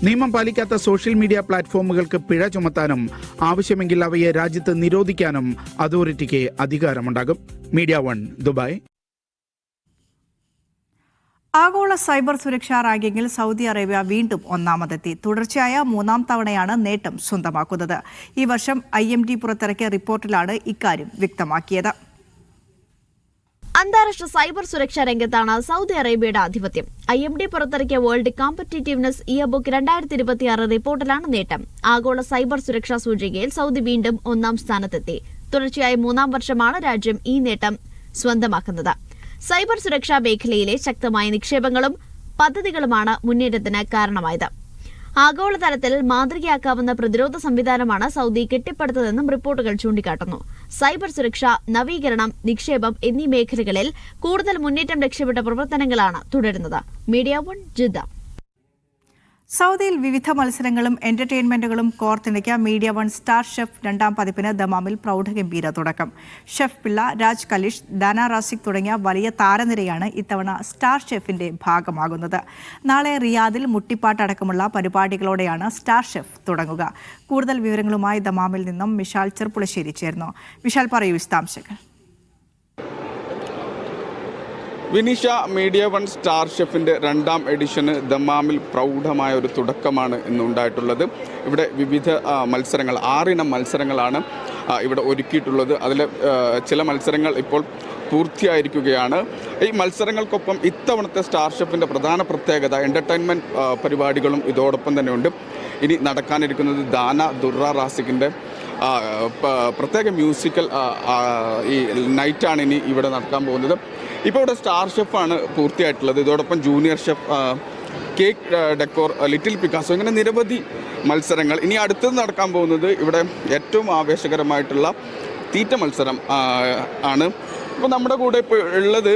നിയമം പാലിക്കാത്ത സോഷ്യൽ മീഡിയ പ്ലാറ്റ്ഫോമുകൾക്ക് പിഴ ചുമത്താനും ആവശ്യമെങ്കിൽ അവയെ രാജ്യത്ത് നിരോധിക്കാനും അതോറിറ്റിക്ക് അധികാരമുണ്ടാകും. മീഡിയ 1, ദുബായ്. ആഗോള സൈബർ സുരക്ഷാ റാങ്കിങ്ങിൽ സൗദി അറേബ്യ വീണ്ടും ഒന്നാമതെത്തി. തുടർച്ചയായ 3ാം തവണയാണ് നേട്ടം സ്വന്തമാക്കുന്നത്. ഈ വർഷം IMD പുറത്തിറക്കിയ റിപ്പോർട്ടിലാണ് ഇക്കാര്യം വ്യക്തമാക്കിയത്. അന്താരാഷ്ട്ര സൈബർ സുരക്ഷാ രംഗത്താണ് സൗദി അറേബ്യയുടെ ആധിപത്യം. IMD പുറത്തിറക്കിയ വേൾഡ് കോമ്പറ്റീറ്റീവ്നെസ് ഇയർബുക്ക് 2026 റിപ്പോർട്ടിലാണ് നേട്ടം. ആഗോള സൈബർ സുരക്ഷാ സൂചികയിൽ സൗദി വീണ്ടും 1ാം സ്ഥാനത്തെത്തി. തുടർച്ചയായ 3ാം വർഷമാണ് രാജ്യം ഈ നേട്ടം സ്വന്തമാക്കുന്നത്. സൈബർ സുരക്ഷാ മേഖലയിലെ ശക്തമായ നിക്ഷേപങ്ങളും പദ്ധതികളുമാണ് മുന്നേറ്റത്തിന് കാരണമായത്. ആഗോളതലത്തിൽ മാതൃകയാക്കാവുന്ന പ്രതിരോധ സംവിധാനമാണ് സൗദി കെട്ടിപ്പടുത്തതെന്നും റിപ്പോർട്ടുകൾ ചൂണ്ടിക്കാട്ടുന്നു. സൈബർ സുരക്ഷ, നവീകരണം, നിക്ഷേപം എന്നീ മേഖലകളിൽ കൂടുതൽ മുന്നേറ്റം ലക്ഷ്യമിട്ട പ്രവർത്തനങ്ങളാണ് തുടരുന്നത്. Media 1, Jeddah. സൗദിയിൽ വിവിധ മത്സരങ്ങളും എന്റർടൈൻമെന്റുകളും കോർത്തിണക്കിയ മീഡിയ 1 സ്റ്റാർ ഷെഫ് 2ാം പതിപ്പിന് ദമാമിൽ പ്രൗഢഗംഭീര തുടക്കം. ഷെഫ് പിള്ള, രാജ് കലിഷ്, ദാന റാസിക് തുടങ്ങിയ വലിയ താരനിരയാണ് ഇത്തവണ സ്റ്റാർ ഷെഫിന്റെ ഭാഗമാകുന്നത്. നാളെ റിയാദിൽ മുട്ടിപ്പാട്ടടക്കമുള്ള പരിപാടികളോടെയാണ് സ്റ്റാർ ഷെഫ് തുടങ്ങുക. കൂടുതൽ വിവരങ്ങളുമായി ദമാമിൽ നിന്നും വിശാൽ ചെറുപ്പുളശ്ശേരി ചേർന്നു. വിശാൽ, പറയൂ വിശദാംശങ്ങൾ. വിനീഷ, മീഡിയ 1 സ്റ്റാർ ഷെഫിൻ്റെ 2ാം എഡിഷന് ദമാമിൽ പ്രൗഢമായ ഒരു തുടക്കമാണ് ഇന്നുണ്ടായിട്ടുള്ളത്. ഇവിടെ വിവിധ മത്സരങ്ങൾ, 6 ഇനം മത്സരങ്ങളാണ് ഇവിടെ ഒരുക്കിയിട്ടുള്ളത്. അതിൽ ചില മത്സരങ്ങൾ ഇപ്പോൾ പൂർത്തിയായിരിക്കുകയാണ്. ഈ മത്സരങ്ങൾക്കൊപ്പം ഇത്തവണത്തെ സ്റ്റാർ ഷെഫിൻ്റെ പ്രധാന പ്രത്യേകത എൻ്റർടൈൻമെൻറ്റ് പരിപാടികളും ഇതോടൊപ്പം തന്നെ ഉണ്ട്. ഇനി നടക്കാനിരിക്കുന്നത് ദാന ദുർറ റാസിക്കിൻ്റെ പ്രത്യേക മ്യൂസിക്കൽ ഈ നൈറ്റാണ് ഇനി ഇവിടെ നടക്കാൻ പോകുന്നത്. ഇപ്പോൾ ഇവിടെ സ്റ്റാർ ഷെഫാണ് പൂർത്തിയായിട്ടുള്ളത്. ഇതോടൊപ്പം junior chef, cake decor, little Picasso, ഇങ്ങനെ നിരവധി മത്സരങ്ങൾ. ഇനി അടുത്തത് നടക്കാൻ പോകുന്നത് ഇവിടെ ഏറ്റവും ആവേശകരമായിട്ടുള്ള തീറ്റ മത്സരം ആണ്. ഇപ്പോൾ നമ്മുടെ കൂടെ ഇപ്പോൾ ഉള്ളത്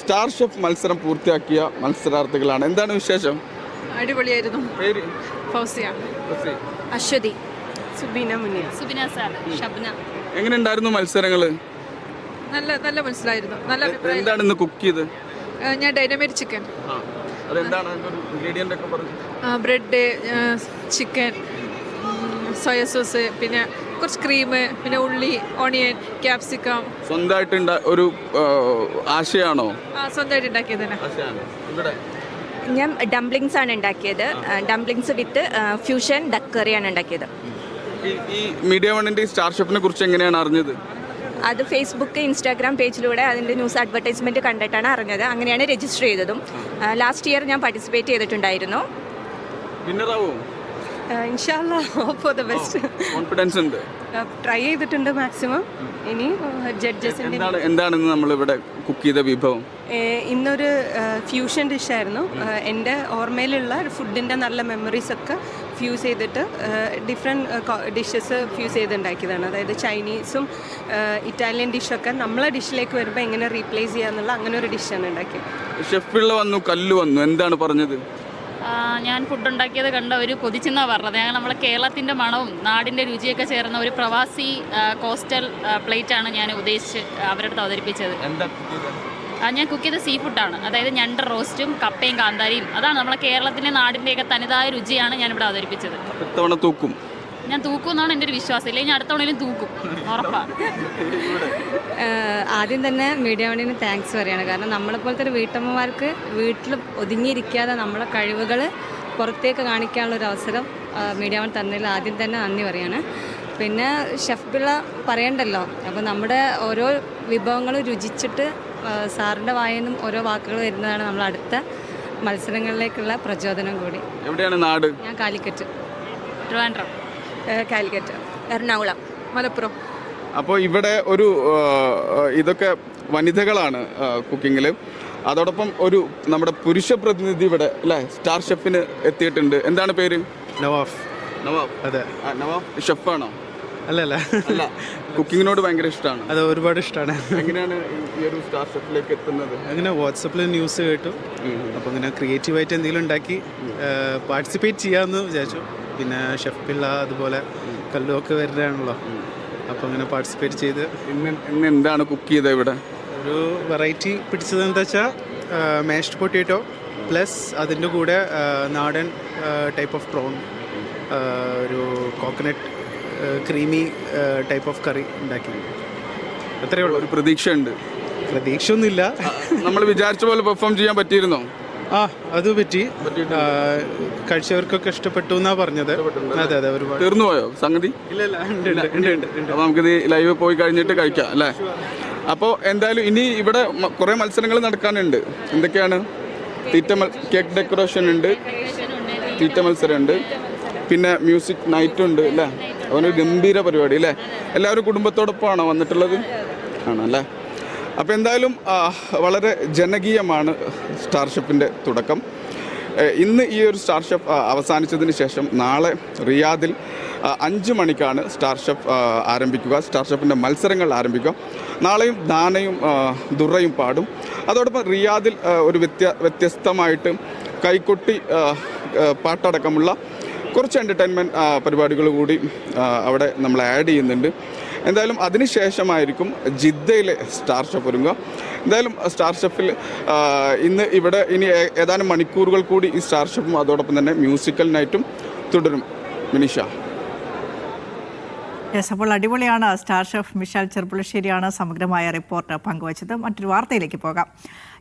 സ്റ്റാർ ഷെഫ് മത്സരം പൂർത്തിയാക്കിയ മത്സരാർത്ഥികളാണ്. എന്താണ് വിശേഷം? അടിപൊളിയായിരുന്നു. പേര്? ഫൗസിയ, അശ്വതി, സുബീന, മുനിയ, സുബിന സാർ, ഷബ്ന. എങ്ങനെ ഉണ്ടായിരുന്നു മത്സരങ്ങൾ? നല്ല മനസ്സിലായിരുന്നു. നല്ല അഭിപ്രായം. എന്താണ് ഇന്ന് കുക്ക് ചെയ്ത്? ഞാൻ ഡൈനമൈറ്റ് ചിക്കൻ. അതെന്താണ് ഇൻഗ്രീഡിയൻ്റ് ഒക്കെ പറഞ്ഞു? ബ്രെഡ്, ചിക്കൻ, സോയ സോസ്, പിന്നെ കുറച്ച് ക്രീം, പിന്നെ ഉള്ളി, ഓണിയൻ, ക്യാപ്സിക്കം. സ്വന്തമായിട്ട് ഒരു ആശയാണോ? സ്വന്തമായിട്ട് ഉണ്ടാക്കിയത് തന്നെ. ഇവിടെ ഞാൻ ഡംപ്ലിങ്സ് ആണ് ഉണ്ടാക്കിയത്. ഡംപ്ലിങ്സ് വിത്ത് ഫ്യൂഷൻ ഡക്ക് കറിയാണ് ഉണ്ടാക്കിയത്. ഈ മീഡിയ 1ൻ്റെ സ്റ്റാർ ഷെഫിനെ കുറിച്ച് എങ്ങനെയാണ് അറിഞ്ഞത്? അത് ഫേസ്ബുക്ക്, ഇൻസ്റ്റാഗ്രാം പേജിലൂടെ അതിൻ്റെ ന്യൂസ് അഡ്വർടൈസ്മെൻറ്റ് കണ്ടിട്ടാണ് അറിഞ്ഞത്. അങ്ങനെയാണ് രജിസ്റ്റർ ചെയ്തതും. ലാസ്റ്റ് ഇയർ ഞാൻ പാർട്ടിസിപ്പേറ്റ് ചെയ്തിട്ടുണ്ടായിരുന്നു. വിന്നറാവോ? ഇൻഷാല്ലാ, hope for the best. Confidence ഉണ്ട്. ട്രൈ ചെയ്തിട്ടുണ്ട് മാക്സിമം. ഇനി ജഡ്ജസിൻ്റെ എന്താണെന്ന് നമ്മളിവിടെ കുക്ക് ചെയ്ത വിഭവം? ഇന്നൊരു ഫ്യൂഷൻ ഡിഷായിരുന്നു. എൻ്റെ ഓർമ്മയിലുള്ള ഫുഡിൻ്റെ നല്ല മെമ്മറീസൊക്കെ ഫ്യൂസ് ചെയ്തിട്ട് ഡിഫറെൻറ്റ് ഡിഷസ് ഫ്യൂസ് ചെയ്തുണ്ടാക്കിയതാണ്. അതായത് ചൈനീസും ഇറ്റാലിയൻ ഡിഷൊക്കെ നമ്മളെ ഡിഷിലേക്ക് വരുമ്പോൾ എങ്ങനെ റീപ്ലേസ് ചെയ്യാന്നുള്ള അങ്ങനെ ഒരു ഡിഷാണ് ഉണ്ടാക്കിയത്. ഷെഫിള്ള വന്നു, കല്ല് വന്നു, എന്താണ് പറഞ്ഞത്? ഞാൻ ഫുഡ് ഉണ്ടാക്കിയത് കണ്ട ഒരു കൊതിച്ചെന്നാണ് പറഞ്ഞത്. ഞങ്ങൾ നമ്മളെ കേരളത്തിൻ്റെ മണവും നാടിൻ്റെ രുചിയൊക്കെ ചേർന്ന ഒരു പ്രവാസി കോസ്റ്റൽ പ്ലേറ്റാണ് ഞാൻ ഉദ്ദേശിച്ച് അവരുടെ അടുത്ത് അവതരിപ്പിച്ചത്. ഞാൻ കുക്ക് ചെയ്ത സീ ഫുഡാണ്, അതായത് ഞണ്ട് റോസ്റ്റും കപ്പയും കാന്താരിയും. അതാണ് നമ്മളെ കേരളത്തിൻ്റെ നാടിൻ്റെയൊക്കെ തനതായ രുചിയാണ് ഞാനിവിടെ അവതരിപ്പിച്ചത്. ഇത്തവണ തൂക്കും? ഞാൻ തൂക്കും എന്നാണ് എൻ്റെ ഒരു വിശ്വാസം. ഇല്ലെങ്കിൽ ഞാൻ അടുത്ത തവണയിലും തൂക്കും, ഉറപ്പാണ്. ആദ്യം തന്നെ മീഡിയ വണ്ണിന് താങ്ക്സ് പറയുകയാണ്. കാരണം നമ്മളെപ്പോലത്തെ ഒരു വീട്ടമ്മമാർക്ക് വീട്ടിൽ ഒതുങ്ങിയിരിക്കാതെ നമ്മളെ കഴിവുകൾ പുറത്തേക്ക് കാണിക്കാനുള്ള ഒരു അവസരം മീഡിയ വൺ തന്നതിൽ ആദ്യം തന്നെ നന്ദി പറയുകയാണ്. പിന്നെ ഷെഫ് പിള്ള പറയണ്ടല്ലോ, അപ്പോൾ നമ്മുടെ ഓരോ വിഭവങ്ങളും രുചിച്ചിട്ട് സാറിൻ്റെ വായനും ഓരോ വാക്കുകൾ വരുന്നതാണ് നമ്മൾ അടുത്ത മത്സരങ്ങളിലേക്കുള്ള പ്രചോദനം കൂടി. എവിടെയാണ് നാട്? ഞാൻ കാലിക്കറ്റ്. ട്രിവാൻഡ്രം. കാലിക്കറ്റ്. എറണാകുളം. മലപ്പുറം. അപ്പോൾ ഇവിടെ ഒരു ഇതൊക്കെ വനിതകളാണ് കുക്കിങ്ങിൽ. അതോടൊപ്പം ഒരു നമ്മുടെ പുരുഷ പ്രതിനിധി ഇവിടെ അല്ലേ സ്റ്റാർ ഷെഫിന് എത്തിയിട്ടുണ്ട്. എന്താണ് പേര്? നവാഫ്. നവാഫ്. അതെ. നവാഫ് ഷെഫാണോ? അല്ല അല്ല, കുക്കിങ്ങിനോട് ഭയങ്കര ഇഷ്ടമാണ്. അത് ഒരുപാട് ഇഷ്ടമാണ്. എങ്ങനെയാണ് ഈ ഒരു സ്റ്റാർ ഷെഫിലേക്ക് എത്തുന്നത്? അങ്ങനെ വാട്സപ്പിൽ ന്യൂസ് കേട്ടു, അപ്പോൾ ഇങ്ങനെ ക്രിയേറ്റീവായിട്ട് എന്തെങ്കിലും ഉണ്ടാക്കി പാർട്ടിസിപ്പേറ്റ് ചെയ്യാമെന്ന് വിചാരിച്ചു. പിന്നെ ഷെഫ് പിള്ള അതുപോലെ കല്ലുമൊക്കെ വരുന്നതാണല്ലോ, അപ്പോൾ അങ്ങനെ പാർട്ടിസിപ്പേറ്റ് ചെയ്ത്. ഇന്ന് എന്താണ് കുക്ക് ചെയ്തത് ഇവിടെ? ഒരു വെറൈറ്റി പിടിച്ചത് എന്താ വെച്ചാൽ മാഷ്ഡ് പൊട്ടാറ്റോ പ്ലസ് അതിൻ്റെ കൂടെ നാടൻ ടൈപ്പ് ഓഫ് പ്രോൺ, ഒരു കോക്കനട്ട് ക്രീമി ടൈപ്പ് ഓഫ് കറി ഉണ്ടാക്കി. അത്രയേ ഉള്ളൂ. ഒരു പ്രതീക്ഷയുണ്ട്? പ്രതീക്ഷയൊന്നുമില്ല. നമ്മൾ വിചാരിച്ച പോലെ പെർഫോം ചെയ്യാൻ പറ്റിയിരുന്നോ? അത് പറ്റി. കഴിച്ചവർക്കൊക്കെ ഇഷ്ടപ്പെട്ടു എന്നാ പറഞ്ഞത്. അതെ അതെ. ഒരുപാട്. തീർന്നു പോയോ സംഗതി? ഇല്ല. അപ്പോൾ നമുക്കിത് ലൈവ് പോയി കഴിഞ്ഞിട്ട് കഴിക്കാം അല്ലേ? അപ്പോൾ എന്തായാലും ഇനി ഇവിടെ കുറേ മത്സരങ്ങൾ നടക്കാനുണ്ട്. എന്തൊക്കെയാണ്? കേക്ക് ഡെക്കറേഷൻ ഉണ്ട്, തീറ്റ മത്സരമുണ്ട്, പിന്നെ മ്യൂസിക് നൈറ്റ് ഉണ്ട് അല്ലേ? അവനൊരു ഗംഭീര പരിപാടി അല്ലേ? എല്ലാവരും കുടുംബത്തോടൊപ്പമാണോ വന്നിട്ടുള്ളത്? ആണല്ലേ? അപ്പോൾ എന്തായാലും വളരെ ജനകീയമാണ് സ്റ്റാർ ഷെഫിൻ്റെ തുടക്കം. ഇന്ന് ഈ ഒരു സ്റ്റാർ ഷെഫ് അവസാനിച്ചതിന് ശേഷം നാളെ റിയാദിൽ 5 മണിക്കാണ് സ്റ്റാർ ഷെഫ് ആരംഭിക്കുക, സ്റ്റാർ ഷെഫിൻ്റെ മത്സരങ്ങൾ ആരംഭിക്കുക. നാളെയും ദാനയും ദുറയും പാടും. അതോടൊപ്പം റിയാദിൽ ഒരു വ്യത്യസ്തമായിട്ട് കൈകൊട്ടി പാട്ടടക്കമുള്ള കുറച്ച് എൻ്റർടൈൻമെൻറ്റ് പരിപാടികൾ കൂടി അവിടെ നമ്മൾ ആഡ് ചെയ്യുന്നുണ്ട്. എന്തായാലും അതിനുശേഷമായിരിക്കും ജിദ്ദയിലെ സ്റ്റാർ ഷെഫ് ഒരുങ്ങുക. എന്തായാലും സ്റ്റാർ ഷെഫിൽ ഇന്ന് ഇവിടെ ഇനി ഏതാനും മണിക്കൂറുകൾ കൂടി ഈ സ്റ്റാർ ഷെഫും അതോടൊപ്പം തന്നെ മ്യൂസിക്കൽ നൈറ്റും തുടരും. മിനിഷ. അപ്പോൾ അടിപൊളിയാണ്. സ്റ്റാർ ഷെഫ് മിഷാൽ ചെറുപ്പുളശ്ശേരിയാണ് സമഗ്രമായ റിപ്പോർട്ട് പങ്കുവച്ചത്. മറ്റൊരു വാർത്തയിലേക്ക് പോകാം.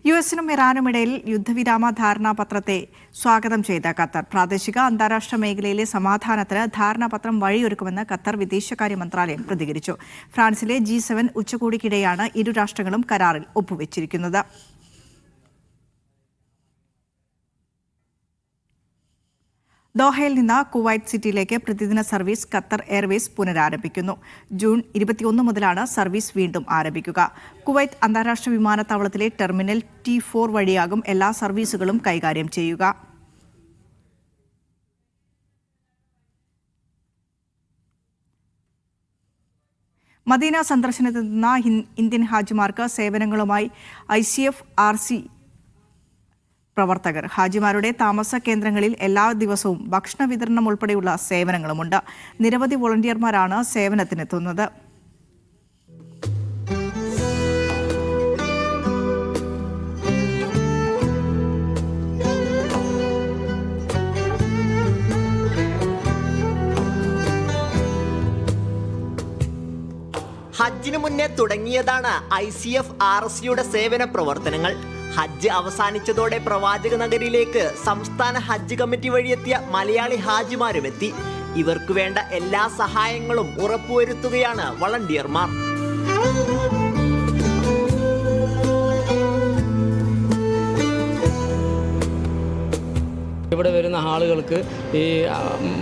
യുഎസിനും ഇറാനും ഇടയിൽ യുദ്ധവിരാമ ധാരണാപത്രത്തെ സ്വാഗതം ചെയ്ത ഖത്തർ പ്രാദേശിക അന്താരാഷ്ട്ര മേഖലയിലെ സമാധാനത്തിന് ധാരണാപത്രം വഴിയൊരുക്കുമെന്ന് ഖത്തർ വിദേശകാര്യ മന്ത്രാലയം പ്രതികരിച്ചു. ഫ്രാൻസിലെ G7 ഉച്ചകോടിക്കിടെയാണ് ഇരു രാഷ്ട്രങ്ങളും കരാറിൽ ഒപ്പുവെച്ചിരിക്കുന്നത്. ദോഹയിൽ നിന്ന് കുവൈറ്റ് സിറ്റിയിലേക്ക് പ്രതിദിന സർവീസ് ഖത്തർ എയർവേസ് പുനരാരംഭിക്കുന്നു. ജൂൺ 21 മുതലാണ് സർവീസ് വീണ്ടും ആരംഭിക്കുക. കുവൈറ്റ് അന്താരാഷ്ട്ര വിമാനത്താവളത്തിലെ ടെർമിനൽ T4 വഴിയാകും എല്ലാ സർവീസുകളും കൈകാര്യം ചെയ്യുക. മദീന സന്ദർശനത്തിനെത്തുന്ന ഇന്ത്യൻ ഹാജിമാർക്ക് സേവനങ്ങളുമായി ICF RC പ്രവർത്തകർ. ഹാജിമാരുടെ താമസ കേന്ദ്രങ്ങളിൽ എല്ലാ ദിവസവും ഭക്ഷണ വിതരണം ഉൾപ്പെടെയുള്ള സേവനങ്ങളുമുണ്ട്. നിരവധി വോളണ്ടിയർമാരാണ് സേവനത്തിനെത്തുന്നത്. ഹജ്ജിന് മുന്നേ തുടങ്ങിയതാണ് ICF RCയുടെ സേവന പ്രവർത്തനങ്ങൾ. ഹജ്ജ് അവസാനിച്ചതോടെ പ്രവാചക നഗരിയിലേക്ക് സംസ്ഥാന ഹജ്ജ് കമ്മിറ്റി വഴിയെത്തിയ മലയാളി ഹാജിമാരും എത്തി. ഇവർക്ക് വേണ്ട എല്ലാ സഹായങ്ങളും ഉറപ്പുവരുത്തുകയാണ് വളണ്ടിയർമാർ. ഇവിടെ വരുന്ന ആളുകൾക്ക് ഈ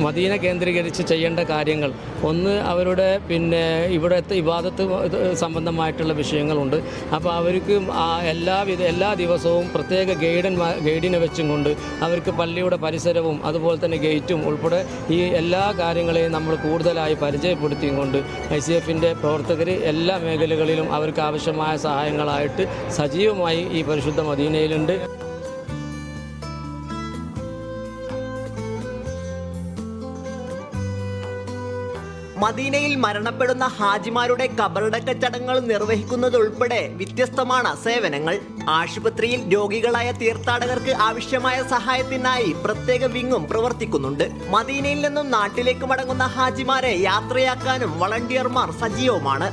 മദീന കേന്ദ്രീകരിച്ച് ചെയ്യേണ്ട കാര്യങ്ങൾ, ഒന്ന് അവരുടെ ഇവിടുത്തെ ഇബാദത്ത് സംബന്ധമായിട്ടുള്ള വിഷയങ്ങളുണ്ട്. അപ്പോൾ അവർക്ക് എല്ലാ ദിവസവും പ്രത്യേക ഗൈഡിനെ വെച്ചും കൊണ്ട് അവർക്ക് പള്ളിയുടെ പരിസരവും അതുപോലെ തന്നെ ഗേറ്റും ഉൾപ്പെടെ ഈ എല്ലാ കാര്യങ്ങളെയും നമ്മൾ കൂടുതലായി പരിചയപ്പെടുത്തിയും കൊണ്ട് ICF-ൻ്റെ പ്രവർത്തകർ എല്ലാ മേഖലകളിലും അവർക്ക് ആവശ്യമായ സഹായങ്ങളായിട്ട് സജീവമായി ഈ പരിശുദ്ധ മദീനയിലുണ്ട്. മദീനയിൽ മരണപ്പെടുന്ന ഹാജിമാരുടെ കബറടക്ക ചടങ്ങുകൾ നിർവഹിക്കുന്നതുൾപ്പെടെ വ്യത്യസ്തമാണ് സേവനങ്ങൾ. ആശുപത്രിയിൽ രോഗികളായ തീർത്ഥാടകർക്ക് ആവശ്യമായ സഹായത്തിനായി പ്രത്യേക വിങ്ങും പ്രവർത്തിക്കുന്നുണ്ട്. മദീനയിൽ നിന്നും നാട്ടിലേക്ക് മടങ്ങുന്ന ഹാജിമാരെ യാത്രയാക്കാനും വളണ്ടിയർമാർ സജീവമാണ്.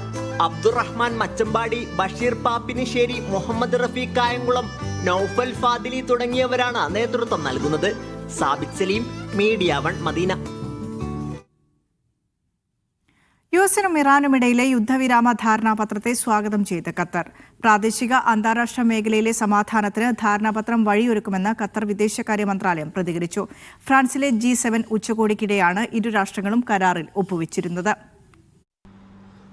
അബ്ദുറഹ്മാൻ മച്ചമ്പാടി, ബഷീർ പാപ്പിനിശ്ശേരി, മുഹമ്മദ് റഫീഖ് കായംകുളം, നൌഫൽ ഫാദിലി തുടങ്ങിയവരാണ് നേതൃത്വം നൽകുന്നത്. Sabith Saleem, media 1 Medina. യുഎസിനും ഇറാനുമിടയിലെ യുദ്ധവിരാമ ധാരണാപത്രത്തെ സ്വാഗതം ചെയ്ത് ഖത്തർ. പ്രാദേശിക അന്താരാഷ്ട്ര മേഖലയിലെ സമാധാനത്തിന് ധാരണാപത്രം വഴിയൊരുക്കുമെന്ന് ഖത്തർ വിദേശകാര്യ മന്ത്രാലയം പ്രതികരിച്ചു. ഫ്രാൻസിലെ G7 ഉച്ചകോടിക്കിടെയാണ് ഇരു രാഷ്ട്രങ്ങളും കരാറിൽ ഒപ്പുവെച്ചിരുന്നത്.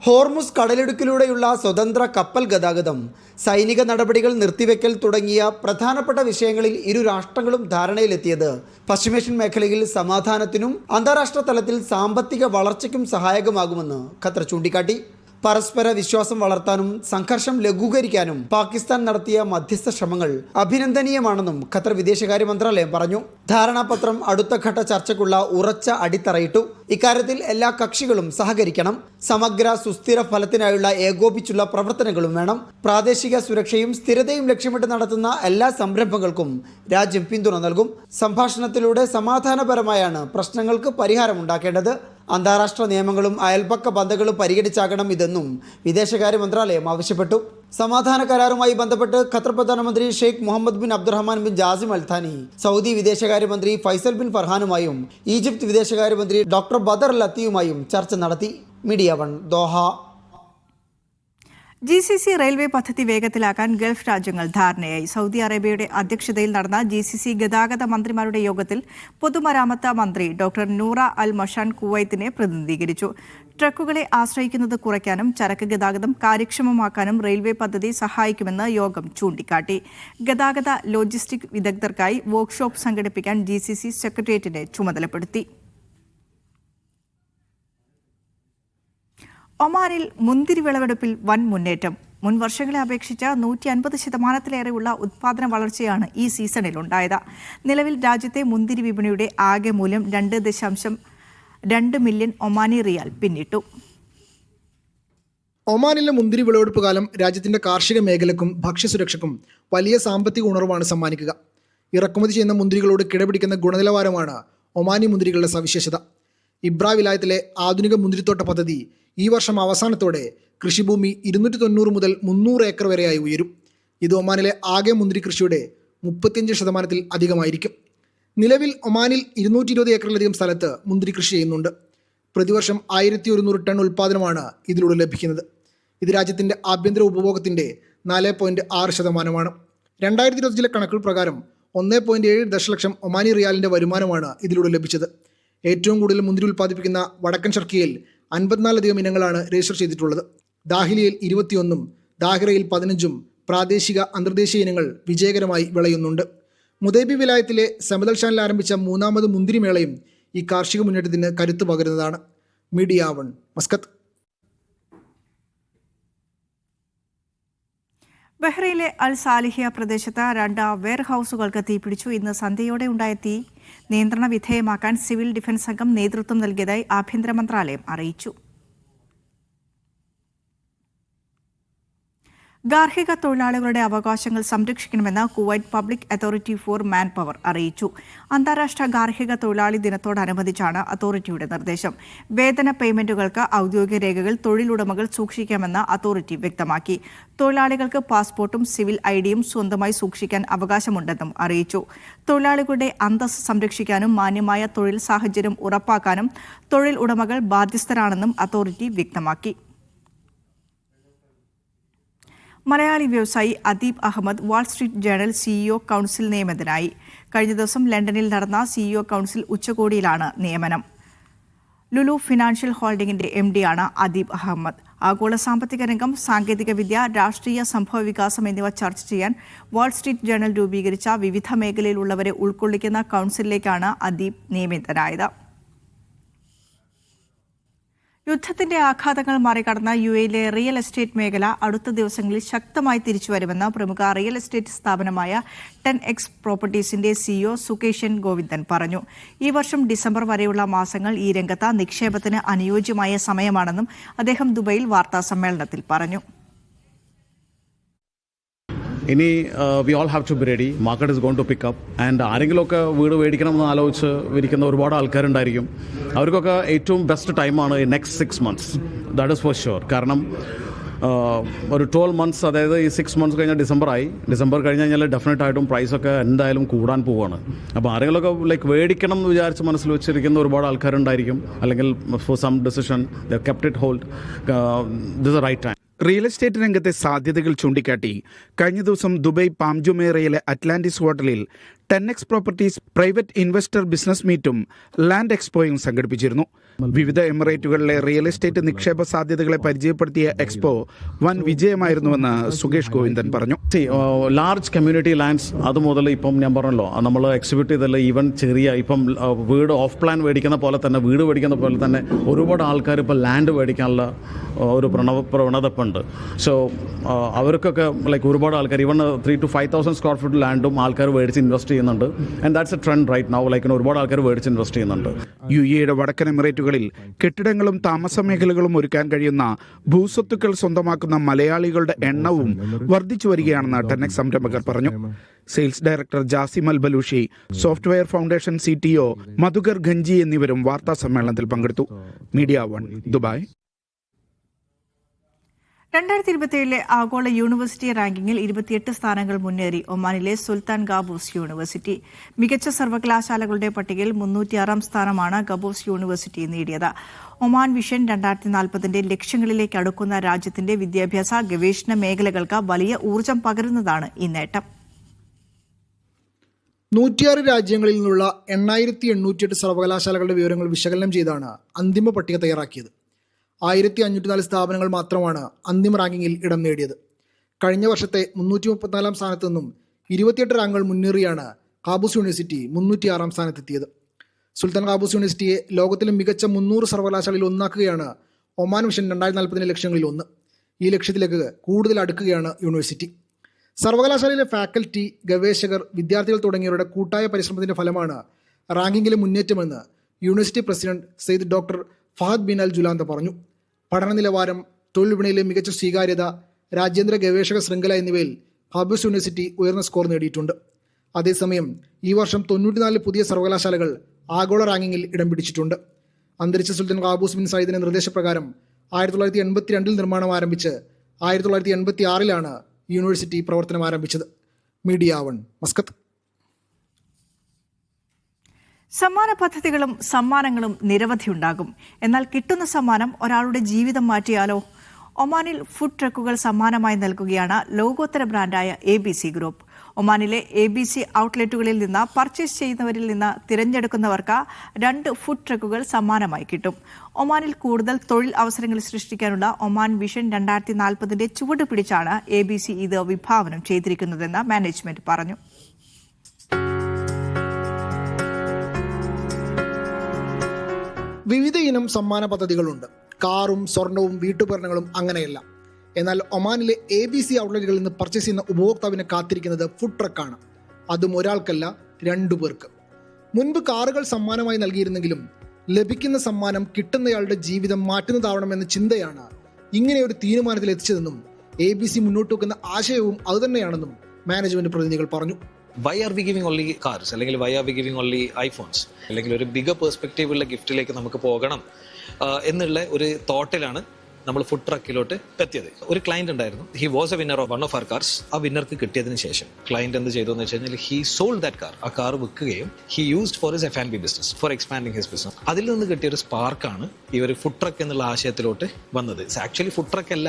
ഹോർമുസ് കടലിടുക്കിലൂടെയുള്ള സ്വതന്ത്ര കപ്പൽ ഗതാഗതം, സൈനിക നടപടികൾ നിർത്തിവെക്കൽ തുടങ്ങിയ പ്രധാനപ്പെട്ട വിഷയങ്ങളിൽ ഇരു രാഷ്ട്രങ്ങളും ധാരണയിലെത്തിയത് പശ്ചിമേഷ്യൻ മേഖലയിൽ സമാധാനത്തിനും അന്താരാഷ്ട്ര തലത്തിൽ സാമ്പത്തിക വളർച്ചയ്ക്കും സഹായകമാകുമെന്ന് ഖത്തർ ചൂണ്ടിക്കാട്ടി. പരസ്പര വിശ്വാസം വളർത്താനും സംഘർഷം ലഘൂകരിക്കാനും പാകിസ്ഥാൻ നടത്തിയ മധ്യസ്ഥ ശ്രമങ്ങൾ അഭിനന്ദനീയമാണെന്നും ഖത്തർ വിദേശകാര്യ മന്ത്രാലയം പറഞ്ഞു. ധാരണാപത്രം അടുത്ത ഘട്ട ചർച്ചയ്ക്കുള്ള ഉറച്ച അടിത്തറയിട്ടു. ഇക്കാര്യത്തിൽ എല്ലാ കക്ഷികളും സഹകരിക്കണം. സമഗ്ര സുസ്ഥിര ഫലത്തിനായുള്ള ഏകോപിച്ചുള്ള പ്രവർത്തനങ്ങളും വേണം. പ്രാദേശിക സുരക്ഷയും സ്ഥിരതയും ലക്ഷ്യമിട്ട് നടത്തുന്ന എല്ലാ സംരംഭങ്ങൾക്കും രാജ്യം പിന്തുണ നൽകും. സംഭാഷണത്തിലൂടെ സമാധാനപരമായാണ് പ്രശ്നങ്ങൾക്ക് പരിഹാരമുണ്ടാക്കേണ്ടത്. അന്താരാഷ്ട്ര നിയമങ്ങളും അയൽപക്ക ബന്ധങ്ങളും പരിഗണിച്ചാകണം ഇതെന്നും വിദേശകാര്യ മന്ത്രാലയം ആവശ്യപ്പെട്ടു. സമാധാന കരാറുമായി ബന്ധപ്പെട്ട് ഖത്തർ പ്രധാനമന്ത്രി Sheikh Mohammed bin Abdulrahman bin Jassim Al Thani Saudi വിദേശകാര്യമന്ത്രി ഫൈസൽ ബിൻ ഫർഹാനുമായും ഈജിപ്ത് വിദേശകാര്യമന്ത്രി ഡോക്ടർ ബദർ ലത്തിയുമായും ചർച്ച നടത്തി. Media 1 Doha. GCC റെയിൽവേ പദ്ധതി വേഗത്തിലാക്കാൻ ഗൾഫ് രാജ്യങ്ങൾ ധാരണയായി. സൗദി അറേബ്യയുടെ അധ്യക്ഷതയിൽ നടന്ന GCC ഗതാഗത മന്ത്രിമാരുടെ യോഗത്തിൽ പൊതുമരാമത്ത് മന്ത്രി ഡോക്ടർ നൂറ അൽ മഷാൻ കുവൈത്തിനെ പ്രതിനിധീകരിച്ചു. ട്രക്കുകളെ ആശ്രയിക്കുന്നത് കുറയ്ക്കാനും ചരക്ക് ഗതാഗതം കാര്യക്ഷമമാക്കാനും റെയിൽവേ പദ്ധതി സഹായിക്കുമെന്ന് യോഗം ചൂണ്ടിക്കാട്ടി. ഗതാഗത ലോജിസ്റ്റിക് വിദഗ്ധർക്കായി വർക്ക്ഷോപ്പ് സംഘടിപ്പിക്കാൻ GCC സെക്രട്ടേറിയറ്റിനെ ചുമതലപ്പെടുത്തി. ഒമാനിൽ മുന്തിരി വിളവെടുപ്പിൽ വൻ മുന്നേറ്റം. മുൻ വർഷങ്ങളെ അപേക്ഷിച്ച് 150% ഉത്പാദന വളർച്ചയാണ് ഈ സീസണിൽ ഉണ്ടായത്. നിലവിൽ രാജ്യത്തെ മുന്തിരി വിപണിയുടെ ആകെ മൂല്യം 2.2 മില്യൺ ഒമാനി റിയാൽ പിന്നിട്ടു. ഒമാനിലെ മുന്തിരി വിളവെടുപ്പ് കാലം രാജ്യത്തിന്റെ കാർഷിക മേഖലക്കും ഭക്ഷ്യസുരക്ഷയ്ക്കും വലിയ സാമ്പത്തിക ഉണർവാണ് സമ്മാനിക്കുക. ഇറക്കുമതി ചെയ്യുന്ന മുന്തിരികളോട് കിടപിടിക്കുന്ന ഗുണനിലവാരമാണ് ഒമാനി മുന്തിരികളുടെ സവിശേഷത. ഇബ്ര വിലായത്തിലെ ആധുനിക മുന്തിരിത്തോട്ട പദ്ധതി ഈ വർഷം അവസാനത്തോടെ കൃഷിഭൂമി 290 മുതൽ 300 ഏക്കർ വരെയായി ഉയരും. ഇത് ഒമാനിലെ ആകെ മുന്തിരി കൃഷിയുടെ 35% അധികമായിരിക്കും. നിലവിൽ ഒമാനിൽ 220 ഏക്കറിലധികം സ്ഥലത്ത് മുന്തിരി കൃഷി ചെയ്യുന്നുണ്ട്. പ്രതിവർഷം 1100 ടൺ ഉൽപ്പാദനമാണ് ഇതിലൂടെ ലഭിക്കുന്നത്. ഇത് രാജ്യത്തിൻ്റെ ആഭ്യന്തര ഉപഭോഗത്തിൻ്റെ 4.6%. 2025 കണക്കുകൾ പ്രകാരം 1.7 ദശലക്ഷം ഒമാനി റിയാലിൻ്റെ വരുമാനമാണ് ഇതിലൂടെ ലഭിച്ചത്. ഏറ്റവും കൂടുതൽ മുന്തിരി ഉൽപ്പാദിപ്പിക്കുന്ന വടക്കൻ ഷർക്കിയയിൽ 54 ഇനങ്ങളാണ് രജിസ്റ്റർ ചെയ്തിട്ടുള്ളത്. ദാഹിലിയയിൽ 21, ദാഹിറയിൽ 15 പ്രാദേശിക അന്തർദേശീയ ഇനങ്ങൾ വിജയകരമായി വിളയുന്നുണ്ട്. മുദൈബി വിലായത്തിലെ സമദൽഷാനിൽ ആരംഭിച്ച 3ാമത് മുന്തിരി മേളയും ഈ കാർഷിക മുന്നേറ്റത്തിന് കരുത്തു പകരുന്നതാണ്. Media 1 Muscat. ബഹ്റൈനിലെ അൽ സാലിഹിയ പ്രദേശത്ത് 2 വെയർഹൌസുകൾക്ക് തീപിടിച്ചു. ഇന്ന് സന്ധ്യയോടെ ഉണ്ടായ തീ നിയന്ത്രണ വിധേയമാക്കാൻ സിവിൽ ഡിഫൻസ് സംഘം നേതൃത്വം നൽകിയതായി ആഭ്യന്തര മന്ത്രാലയം അറിയിച്ചു. ഗാർഹിക തൊഴിലാളികളുടെ അവകാശങ്ങൾ സംരക്ഷിക്കണമെന്ന് Kuwait public authority for manpower അറിയിച്ചു. അന്താരാഷ്ട്ര ഗാർഹിക തൊഴിലാളി ദിനത്തോടനുബന്ധിച്ചാണ് അതോറിറ്റിയുടെ നിർദ്ദേശം. വേതന പേയ്മെന്റുകൾക്ക് ഔദ്യോഗിക രേഖകൾ തൊഴിലുടമകൾ സൂക്ഷിക്കാമെന്ന് അതോറിറ്റി വ്യക്തമാക്കി. തൊഴിലാളികൾക്ക് പാസ്പോർട്ടും സിവിൽ ഐഡിയും സ്വന്തമായി സൂക്ഷിക്കാൻ അവകാശമുണ്ടെന്നും അറിയിച്ചു. തൊഴിലാളികളുടെ അന്തസ്സ് സംരക്ഷിക്കാനും മാന്യമായ തൊഴിൽ സാഹചര്യം ഉറപ്പാക്കാനും തൊഴിൽ ഉടമകൾ ബാധ്യസ്ഥരാണെന്നും അതോറിറ്റി വ്യക്തമാക്കി. മലയാളി വ്യവസായി Adeeb Ahmed Wall Street journal CEO council നിയമിതനായി. കഴിഞ്ഞ ദിവസം ലണ്ടനിൽ നടന്ന സിഇഒ കൗൺസിൽ ഉച്ചകോടിയിലാണ് നിയമനം. ലുലു ഫിനാൻഷ്യൽ ഹോൾഡിംഗിന്റെ MD-യാണ് അദീബ് അഹമ്മദ്. ആഗോള സാമ്പത്തിക രംഗം, സാങ്കേതികവിദ്യ, രാഷ്ട്രീയ സംഭവവികാസം എന്നിവ ചർച്ച ചെയ്യാൻ വാൾസ്ട്രീറ്റ് ജേണൽ രൂപീകരിച്ച വിവിധ മേഖലയിലുള്ളവരെ ഉൾക്കൊള്ളിക്കുന്ന കൗൺസിലിലേക്കാണ് അദീബ് നിയമിതനായത്. യുദ്ധത്തിന്റെ ആഘാതങ്ങൾ മറികടന്ന UAE-യിലെ റിയൽ എസ്റ്റേറ്റ് മേഖല അടുത്ത ദിവസങ്ങളിൽ ശക്തമായി തിരിച്ചുവരുമെന്ന് പ്രമുഖ റിയൽ എസ്റ്റേറ്റ് സ്ഥാപനമായ 10X പ്രോപ്പർട്ടീസിന്റെ CEO സുകേഷൻ ഗോവിന്ദൻ പറഞ്ഞു. ഈ വർഷം ഡിസംബർ വരെയുള്ള മാസങ്ങൾ ഈ രംഗത്ത് നിക്ഷേപത്തിന് അനുയോജ്യമായ സമയമാണെന്നും അദ്ദേഹം ദുബൈയിൽ വാർത്താസമ്മേളനത്തിൽ പറഞ്ഞു. ഇനി we all have to be ready. Market is going to pick up. And ആരെങ്കിലുമൊക്കെ വീട് മേടിക്കണമെന്ന് ആലോചിച്ച് ഇരിക്കുന്ന ഒരുപാട് ആൾക്കാരുണ്ടായിരിക്കും. അവർക്കൊക്കെ ഏറ്റവും ബെസ്റ്റ് ടൈമാണ് ഈ next 6 months. That is for sure. കാരണം ഒരു 12 months, അതായത് ഈ 6 months കഴിഞ്ഞാൽ ഡിസംബർ കഴിഞ്ഞ് കഴിഞ്ഞാൽ ഡെഫിനറ്റ് ആയിട്ടും പ്രൈസൊക്കെ എന്തായാലും കൂടാൻ പോവുകയാണ്. അപ്പോൾ ആരെങ്കിലുമൊക്കെ വേടിക്കണം എന്ന് വിചാരിച്ച് മനസ്സിൽ വെച്ചിരിക്കുന്ന ഒരുപാട് ആൾക്കാരുണ്ടായിരിക്കും. അല്ലെങ്കിൽ for some decision they kept it hold. This is right time. Real estate രംഗത്തെ സാധ്യതകൾ ചൂണ്ടിക്കാട്ടി കഴിഞ്ഞ ദിവസം ദുബൈ പാം ജുമേറയിലെ അറ്റ്ലാന്റിസ് ഹോട്ടലിൽ 10X properties private investor business മീറ്റും ലാൻഡ് എക്സ്പോയും സംഘടിപ്പിച്ചിരുന്നു. വിവിധ എമിറേറ്റുകളിലെ റിയൽ എസ്റ്റേറ്റ് നിക്ഷേപ സാധ്യതകളെ പരിചയപ്പെടുത്തിയ എക്സ്പോ വൻ വിജയമായിരുന്നുവെന്ന് സുകേഷ് ഗോവിന്ദൻ പറഞ്ഞു. ലാർജ് കമ്മ്യൂണിറ്റി ലാൻഡ്സ് അത് മുതൽ ഇപ്പം ഞാൻ പറഞ്ഞല്ലോ, നമ്മൾ എക്സിബിറ്റ് ചെയ്തല്ല, ഈവൻ ചെറിയ ഇപ്പം വീട് ഓഫ് പ്ലാൻ മേടിക്കുന്ന പോലെ തന്നെ, വീട് മേടിക്കുന്ന പോലെ തന്നെ ഒരുപാട് ആൾക്കാർ ഇപ്പോൾ ലാൻഡ് മേടിക്കാനുള്ള ഒരു പ്രവണതപ്പുണ്ട്. സോ അവർക്കൊക്കെ ഒരുപാട് ആൾക്കാർ ഈവൻ 3,000 to 5,000 square feet ലാൻഡും ആൾക്കാർ മേടിച്ച് ഇൻവെസ്റ്റ് ചെയ്യുന്നുണ്ട്. And that's a trend right now. ഒരുപാട് ആൾക്കാർ മേടിച്ച് ഇൻവെസ്റ്റ് ചെയ്യുന്നുണ്ട്. UAE-യുടെ വടക്കൻ എമിറേറ്റുകളിൽ കെട്ടിടങ്ങളും താമസ മേഖലകളും ഒരുക്കാൻ കഴിയുന്ന ഭൂസ്വത്തുക്കൾ സ്വന്തമാക്കുന്ന മലയാളികളുടെ എണ്ണവും വർദ്ധിച്ചു വരികയാണെന്ന് 10X സംരംഭകർ പറഞ്ഞു. Sales director Jassim Al Balushi, software foundation CTO Madhukar Ganji എന്നിവരും വാർത്താ സമ്മേളനത്തിൽ പങ്കെടുത്തു. Media 1 Dubai. 2027 ആഗോള യൂണിവേഴ്സിറ്റി റാങ്കിങ്ങിൽ 28 സ്ഥാനങ്ങൾ മുന്നേറി ഒമാനിലെ സുൽത്താൻ ഖാബൂസ് യൂണിവേഴ്സിറ്റി. മികച്ച സർവകലാശാലകളുടെ പട്ടികയിൽ 306 സ്ഥാനമാണ് ഖാബൂസ് യൂണിവേഴ്സിറ്റി നേടിയത്. ഒമാൻ വിഷൻ 2040 ലക്ഷ്യങ്ങളിലേക്ക് അടുക്കുന്ന രാജ്യത്തിന്റെ വിദ്യാഭ്യാസ ഗവേഷണ മേഖലകൾക്ക് വലിയ ഊർജം പകരുന്നതാണ് ഈ നേട്ടം. 106 രാജ്യങ്ങളിൽ നിന്നുള്ള 8,808 സർവകലാശാലകളുടെ വിവരങ്ങൾ വിശകലനം ചെയ്താണ് അന്തിമ പട്ടിക തയ്യാറാക്കിയത്. 1,504 സ്ഥാപനങ്ങൾ മാത്രമാണ് അന്തിമ റാങ്കിങ്ങിൽ ഇടം നേടിയത്. കഴിഞ്ഞ വർഷത്തെ 334 സ്ഥാനത്ത് നിന്നും 28 റാങ്കുകൾ മുന്നേറിയാണ് ഖാബൂസ് യൂണിവേഴ്സിറ്റി 306 സ്ഥാനത്തെത്തിയത്. സുൽത്താൻ ഖാബൂസ് യൂണിവേഴ്സിറ്റിയെ ലോകത്തിലെ മികച്ച 300 സർവകലാശാലയിൽ ഒന്നാക്കുകയാണ് ഒമാൻ വിഷൻ 2040 ലക്ഷ്യങ്ങളിൽ ഒന്ന്. ഈ ലക്ഷ്യത്തിലേക്ക് കൂടുതൽ അടുക്കുകയാണ് യൂണിവേഴ്സിറ്റി. സർവകലാശാലയിലെ ഫാക്കൽറ്റി, ഗവേഷകർ, വിദ്യാർത്ഥികൾ തുടങ്ങിയവരുടെ കൂട്ടായ പരിശ്രമത്തിന്റെ ഫലമാണ് റാങ്കിങ്ങിലെ മുന്നേറ്റമെന്ന് university president Sayyid doctor Fahad bin Al Julanda പറഞ്ഞു. പഠന നിലവാരം, തൊഴിൽ വിപണിയിലെ മികച്ച സ്വീകാര്യത, രാജ്യാന്തര ഗവേഷക ശൃംഖല എന്നിവയിൽ ഖാബൂസ് യൂണിവേഴ്സിറ്റി ഉയർന്ന സ്കോർ നേടിയിട്ടുണ്ട്. അതേസമയം ഈ വർഷം 94 പുതിയ സർവകലാശാലകൾ ആഗോള റാങ്കിങ്ങിൽ ഇടം പിടിച്ചിട്ടുണ്ട്. അന്തരിച്ച സുൽത്താൻ ഖാബൂസ് ബിൻ സയ്യിദിന്റെ നിർദ്ദേശപ്രകാരം 1982 നിർമ്മാണം ആരംഭിച്ച് 1986 യൂണിവേഴ്സിറ്റി പ്രവർത്തനം ആരംഭിച്ചത്. Media 1 Muscat. സമ്മാന പദ്ധതികളും സമ്മാനങ്ങളും നിരവധിയുണ്ടാകും. എന്നാൽ കിട്ടുന്ന സമ്മാനം ഒരാളുടെ ജീവിതം മാറ്റിയാലോ? ഒമാനിൽ ഫുഡ് ട്രക്കുകൾ സമ്മാനമായി നൽകുകയാണ് ലോകോത്തര ബ്രാൻഡായ ABC ഗ്രൂപ്പ്. ഒമാനിലെ ABC ഔട്ട്ലെറ്റുകളിൽ നിന്ന് പർച്ചേസ് ചെയ്യുന്നവരിൽ നിന്ന് തിരഞ്ഞെടുക്കുന്നവർക്ക് 2 ഫുഡ് ട്രക്കുകൾ സമ്മാനമായി കിട്ടും. ഒമാനിൽ കൂടുതൽ തൊഴിൽ അവസരങ്ങൾ സൃഷ്ടിക്കാനുള്ള ഒമാൻ വിഷൻ 2040 ചുവട് പിടിച്ചാണ് ABC ഇത് വിഭാവനം ചെയ്തിരിക്കുന്നതെന്ന് മാനേജ്മെന്റ് പറഞ്ഞു. വിവിധ ഇനം സമ്മാന പദ്ധതികളുണ്ട്. കാറും സ്വർണവും വീട്ടുപകരണങ്ങളും അങ്ങനെയല്ല. എന്നാൽ ഒമാനിലെ ABC ഔട്ട്ലെറ്റുകളിൽ നിന്ന് പർച്ചേസ് ചെയ്യുന്ന ഉപഭോക്താവിനെ കാത്തിരിക്കുന്നത് ഫുഡ് ട്രക്കാണ്. അതും ഒരാൾക്കല്ല, 2 പേർക്ക്. മുൻപ് കാറുകൾ സമ്മാനമായി നൽകിയിരുന്നെങ്കിലും ലഭിക്കുന്ന സമ്മാനം കിട്ടുന്നയാളുടെ ജീവിതം മാറ്റുന്നതാവണമെന്ന ചിന്തയാണ് ഇങ്ങനെയൊരു തീരുമാനത്തിൽ എത്തിച്ചതെന്നും ABC മുന്നോട്ട് വെക്കുന്ന ആശയവും അതുതന്നെയാണെന്നും മാനേജ്മെന്റ് പ്രതിനിധികൾ പറഞ്ഞു. Why are we giving only cars, അല്ലെങ്കിൽ why are we giving only iPhones, അല്ലെങ്കിൽ ഒരു ബിഗർ പെർസ്പെക്റ്റീവുള്ള ഗിഫ്റ്റിലേക്ക് നമുക്ക് പോകണം എന്നുള്ള ഒരു തോട്ടിലാണ് നമ്മൾ ഫുഡ് ട്രക്കിലോട്ട് എത്തിയത്. ഒരു ക്ലയന്റ് ഉണ്ടായിരുന്നു, he was a winner of one of our cars. ആ വിന്നർക്ക് കിട്ടിയതിന് ശേഷം ക്ലയന്റ് എന്ത് ചെയ്തു എന്ന് വെച്ച് കഴിഞ്ഞാൽ ഹി സോൾഡ് ദാറ്റ് കാർ. ആ കാർ വിൽക്കുകയും he used for his F&B business, for expanding his business. അതിൽ നിന്ന് കിട്ടിയ ഒരു സ്പാർക്കാണ് ഈ ഒരു ഫുഡ് ട്രക്ക് എന്നുള്ള ആശയത്തിലോട്ട് വന്നത്. ആക്ച്വലി ഫുഡ് ട്രക്ക് അല്ല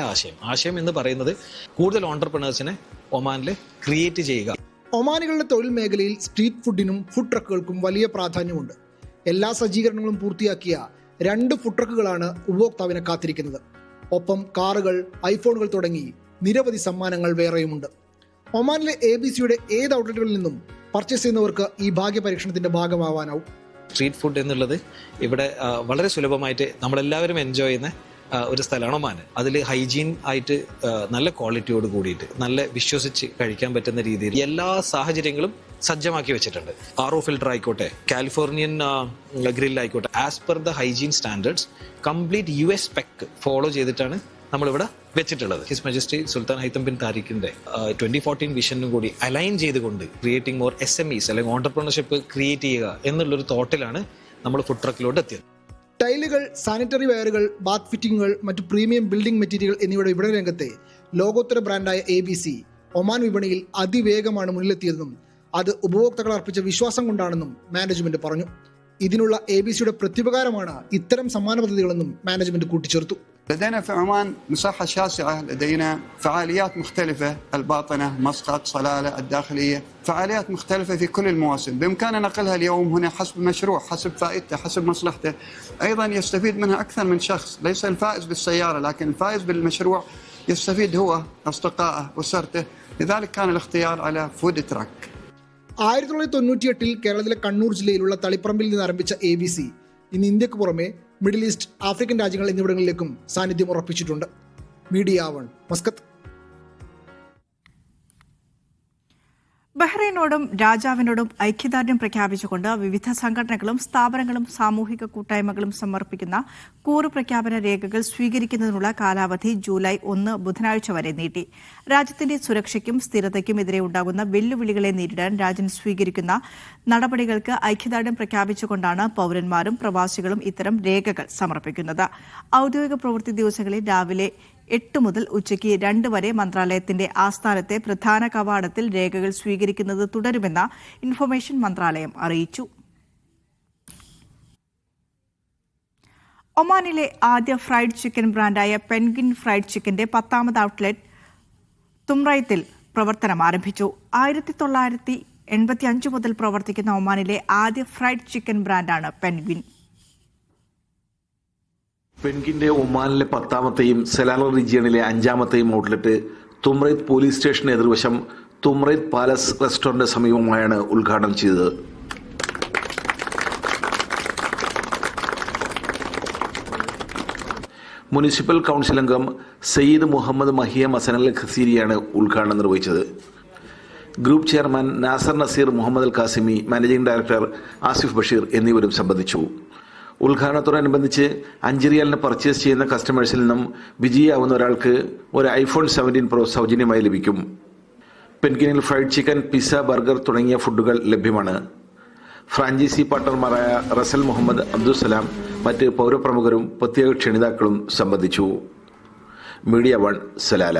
ആശയം എന്ന് പറയുന്നത് കൂടുതൽ ഓണ്ടർപ്രണേഴ്സിനെ ഒമാനിൽ ക്രിയേറ്റ് ചെയ്യുക. ഒമാനികളുടെ തൊഴിൽ മേഖലയിൽ സ്ട്രീറ്റ് ഫുഡിനും ഫുഡ് ട്രക്കുകൾക്കും വലിയ പ്രാധാന്യമുണ്ട്. എല്ലാ സജ്ജീകരണങ്ങളും പൂർത്തിയാക്കിയ 2 ഫുഡ് ട്രക്കുകളാണ് ഉപഭോക്താവിനെ കാത്തിരിക്കുന്നത്. ഒപ്പം കാറുകൾ, ഐഫോണുകൾ തുടങ്ങി നിരവധി സമ്മാനങ്ങൾ വേറെയുമുണ്ട്. ഒമാനിലെ ABCയുടെ ഏത് ഔട്ട്ലെറ്റുകളിൽ നിന്നും പർച്ചേസ് ചെയ്യുന്നവർക്ക് ഈ ഭാഗ്യ പരീക്ഷണത്തിന്റെ ഭാഗമാവാനാവും. സ്ട്രീറ്റ് ഫുഡ് എന്നുള്ളത് ഇവിടെ വളരെ സുലഭമായിട്ട് നമ്മളെല്ലാവരും എൻജോയ് ചെയ്യുന്ന ഒരു സ്ഥലമാണ് ഒമാൻ. അതിൽ ഹൈജീൻ ആയിട്ട് നല്ല ക്വാളിറ്റിയോട് കൂടിയിട്ട് നല്ല വിശ്വസിച്ച് കഴിക്കാൻ പറ്റുന്ന രീതിയിൽ എല്ലാ സാഹചര്യങ്ങളും സജ്ജമാക്കി വെച്ചിട്ടുണ്ട്. RO ഫിൽട്ടർ ആയിക്കോട്ടെ, കാലിഫോർണിയൻ ഗ്രിൽ ആയിക്കോട്ടെ, as per the hygiene standards complete US spec follow ചെയ്തിട്ടാണ് നമ്മളിവിടെ വെച്ചിട്ടുള്ളത്. ഹിസ് മജസ്റ്റി സുൽത്താൻ ഹൈത്തം ബിൻ താരിഖിന്റെ 2014 വിഷനും കൂടി അലൈൻ ചെയ്തുകൊണ്ട് ക്രിയേറ്റിംഗ് മോർ SMEs അല്ലെങ്കിൽ ഓണ്ടർപ്രണർഷിപ്പ് ക്രിയേറ്റ് ചെയ്യുക എന്നുള്ളൊരു തോട്ടിലാണ് നമ്മൾ ഫുഡ് ട്രക്കിലോട്ട് എത്തിയത്. ടൈലുകൾ, സാനിറ്ററി വെയറുകൾ, ബാത്ത് ഫിറ്റിങ്ങുകൾ, മറ്റു പ്രീമിയം ബിൽഡിംഗ് മെറ്റീരിയൽ എന്നിവയുടെ വിപണന രംഗത്തെ ലോകോത്തര ബ്രാൻഡായ ABC ഒമാൻ വിപണിയിൽ അതിവേഗമാണ് മുന്നിലെത്തിയതെന്നും അത് ഉപഭോക്താക്കൾ അർപ്പിച്ച വിശ്വാസം കൊണ്ടാണെന്നും മാനേജ്മെന്റ് പറഞ്ഞു. ഇതിനുള്ള ABCയുടെ പ്രത്യുപകാരമാണ് ഇത്തരം സമ്മാന പദ്ധതികളെന്നും മാനേജ്മെന്റ് കൂട്ടിച്ചേർത്തു. لدينا في عمان مساحة شاسعة، لدينا فعاليات مختلفة، الباطنة، مسقط، صلالة، الداخلية، فعاليات مختلفة في كل المواسم بإمكاننا نقلها اليوم هنا حسب المشروع، حسب فائدته، حسب مصلحته. أيضا يستفيد منها أكثر من شخص، ليس الفائز بالسيارة لكن الفائز بالمشروع يستفيد هو، أصدقائه، أسرته. لذلك كان الاختيار على فود تراك. 1998 കേരളത്തിലെ കണ്ണൂർ ജില്ലയിലുള്ള തളിപ്പറമ്പിൽ നിന്ന് ആരംഭിച്ച ABC ഇന്ന് ഇന്ത്യക്ക് പുറമെ മിഡിൽ ഈസ്റ്റ്, ആഫ്രിക്കൻ രാജ്യങ്ങൾ എന്നിവിടങ്ങളിലേക്കും സാന്നിധ്യം ഉറപ്പിച്ചിട്ടുണ്ട്. Media 1 Muscat. ബഹ്റൈനോടും രാജാവിനോടും ഐക്യദാർഢ്യം പ്രഖ്യാപിച്ചുകൊണ്ട് വിവിധ സംഘടനകളും സ്ഥാപനങ്ങളും സാമൂഹിക കൂട്ടായ്മകളും സമർപ്പിക്കുന്ന കൂറുപ്രഖ്യാപന രേഖകൾ സ്വീകരിക്കുന്നതിനുള്ള കാലാവധി ജൂലൈ 1 ബുധനാഴ്ച വരെ നീട്ടി. രാജ്യത്തിന്റെ സുരക്ഷയ്ക്കും സ്ഥിരതയ്ക്കും എതിരെ ഉണ്ടാകുന്ന വെല്ലുവിളികളെ നേരിടാൻ രാജ്യം സ്വീകരിക്കുന്ന നടപടികൾക്ക് ഐക്യദാർഢ്യം പ്രഖ്യാപിച്ചുകൊണ്ടാണ് പൌരന്മാരും പ്രവാസികളും ഇത്തരം രേഖകൾ സമർപ്പിക്കുന്നത്. ഔദ്യോഗിക പ്രവൃത്തി ദിവസങ്ങളിൽ രാവിലെ 8 മുതൽ ഉച്ചയ്ക്ക് 2 വരെ മന്ത്രാലയത്തിന്റെ ആസ്ഥാനത്തെ പ്രധാന കവാടത്തിൽ രേഖകൾ സ്വീകരിക്കുന്നത് തുടരുമെന്ന് ഇൻഫർമേഷൻ മന്ത്രാലയം അറിയിച്ചു. ഒമാനിലെ ആദ്യ ഫ്രൈഡ് ചിക്കൻ ബ്രാൻഡായ പെൻഗ്വിൻ ഫ്രൈഡ് ചിക്കന്റെ 10ാമത് ഔട്ട്ലെറ്റ് തുംറൈത്തിൽ പ്രവർത്തനം ആരംഭിച്ചു. 1985 മുതൽ പ്രവർത്തിക്കുന്ന ഒമാനിലെ ആദ്യ ഫ്രൈഡ് ചിക്കൻ ബ്രാൻഡാണ് പെൻഗ്വിൻ. പെൻഗ്വിന്റെ ഒമാനിലെ 10ാമത്തെയും സെലാലർ റീജിയണിലെ 5ാമത്തെയും ഔട്ട്ലെറ്റ് തുംറൈത്ത് പോലീസ് സ്റ്റേഷന് എതിർവശം തുംറൈത്ത് പാലസ് റെസ്റ്റോറന്റ് സമീപമായാണ് ഉദ്ഘാടനം ചെയ്തത്. മുനിസിപ്പൽ കൗൺസിൽ അംഗം സയ്യിദ് മുഹമ്മദ് മഹിയ മസനൽ ഖസീരിയാണ് ഉദ്ഘാടനം നിർവഹിച്ചത്. ഗ്രൂപ്പ് ചെയർമാൻ നാസർ നസീർ, മുഹമ്മദ് അൽ കാസിമി, മാനേജിംഗ് ഡയറക്ടർ ആസിഫ് ബഷീർ എന്നിവരും സംബന്ധിച്ചു. ഉദ്ഘാടനത്തോടനുബന്ധിച്ച് 5 റിയാലിന് പർച്ചേസ് ചെയ്യുന്ന കസ്റ്റമേഴ്സിൽ നിന്നും വിജയിയാവുന്ന ഒരാൾക്ക് ഒരു iPhone 17 Pro സൗജന്യമായി ലഭിക്കും. പെൻഗ്വിനിൽ ഫ്രൈഡ് ചിക്കൻ, പിസ്സ, ബർഗർ തുടങ്ങിയ ഫുഡുകൾ ലഭ്യമാണ്. ഫ്രാഞ്ചൈസി പാർട്ണർമാരായ റസൽ മുഹമ്മദ്, അബ്ദുസലാം, മറ്റ് പൗരപ്രമുഖരും പ്രത്യേക ക്ഷണിതാക്കളും സംബന്ധിച്ചു. Media 1 Salalah.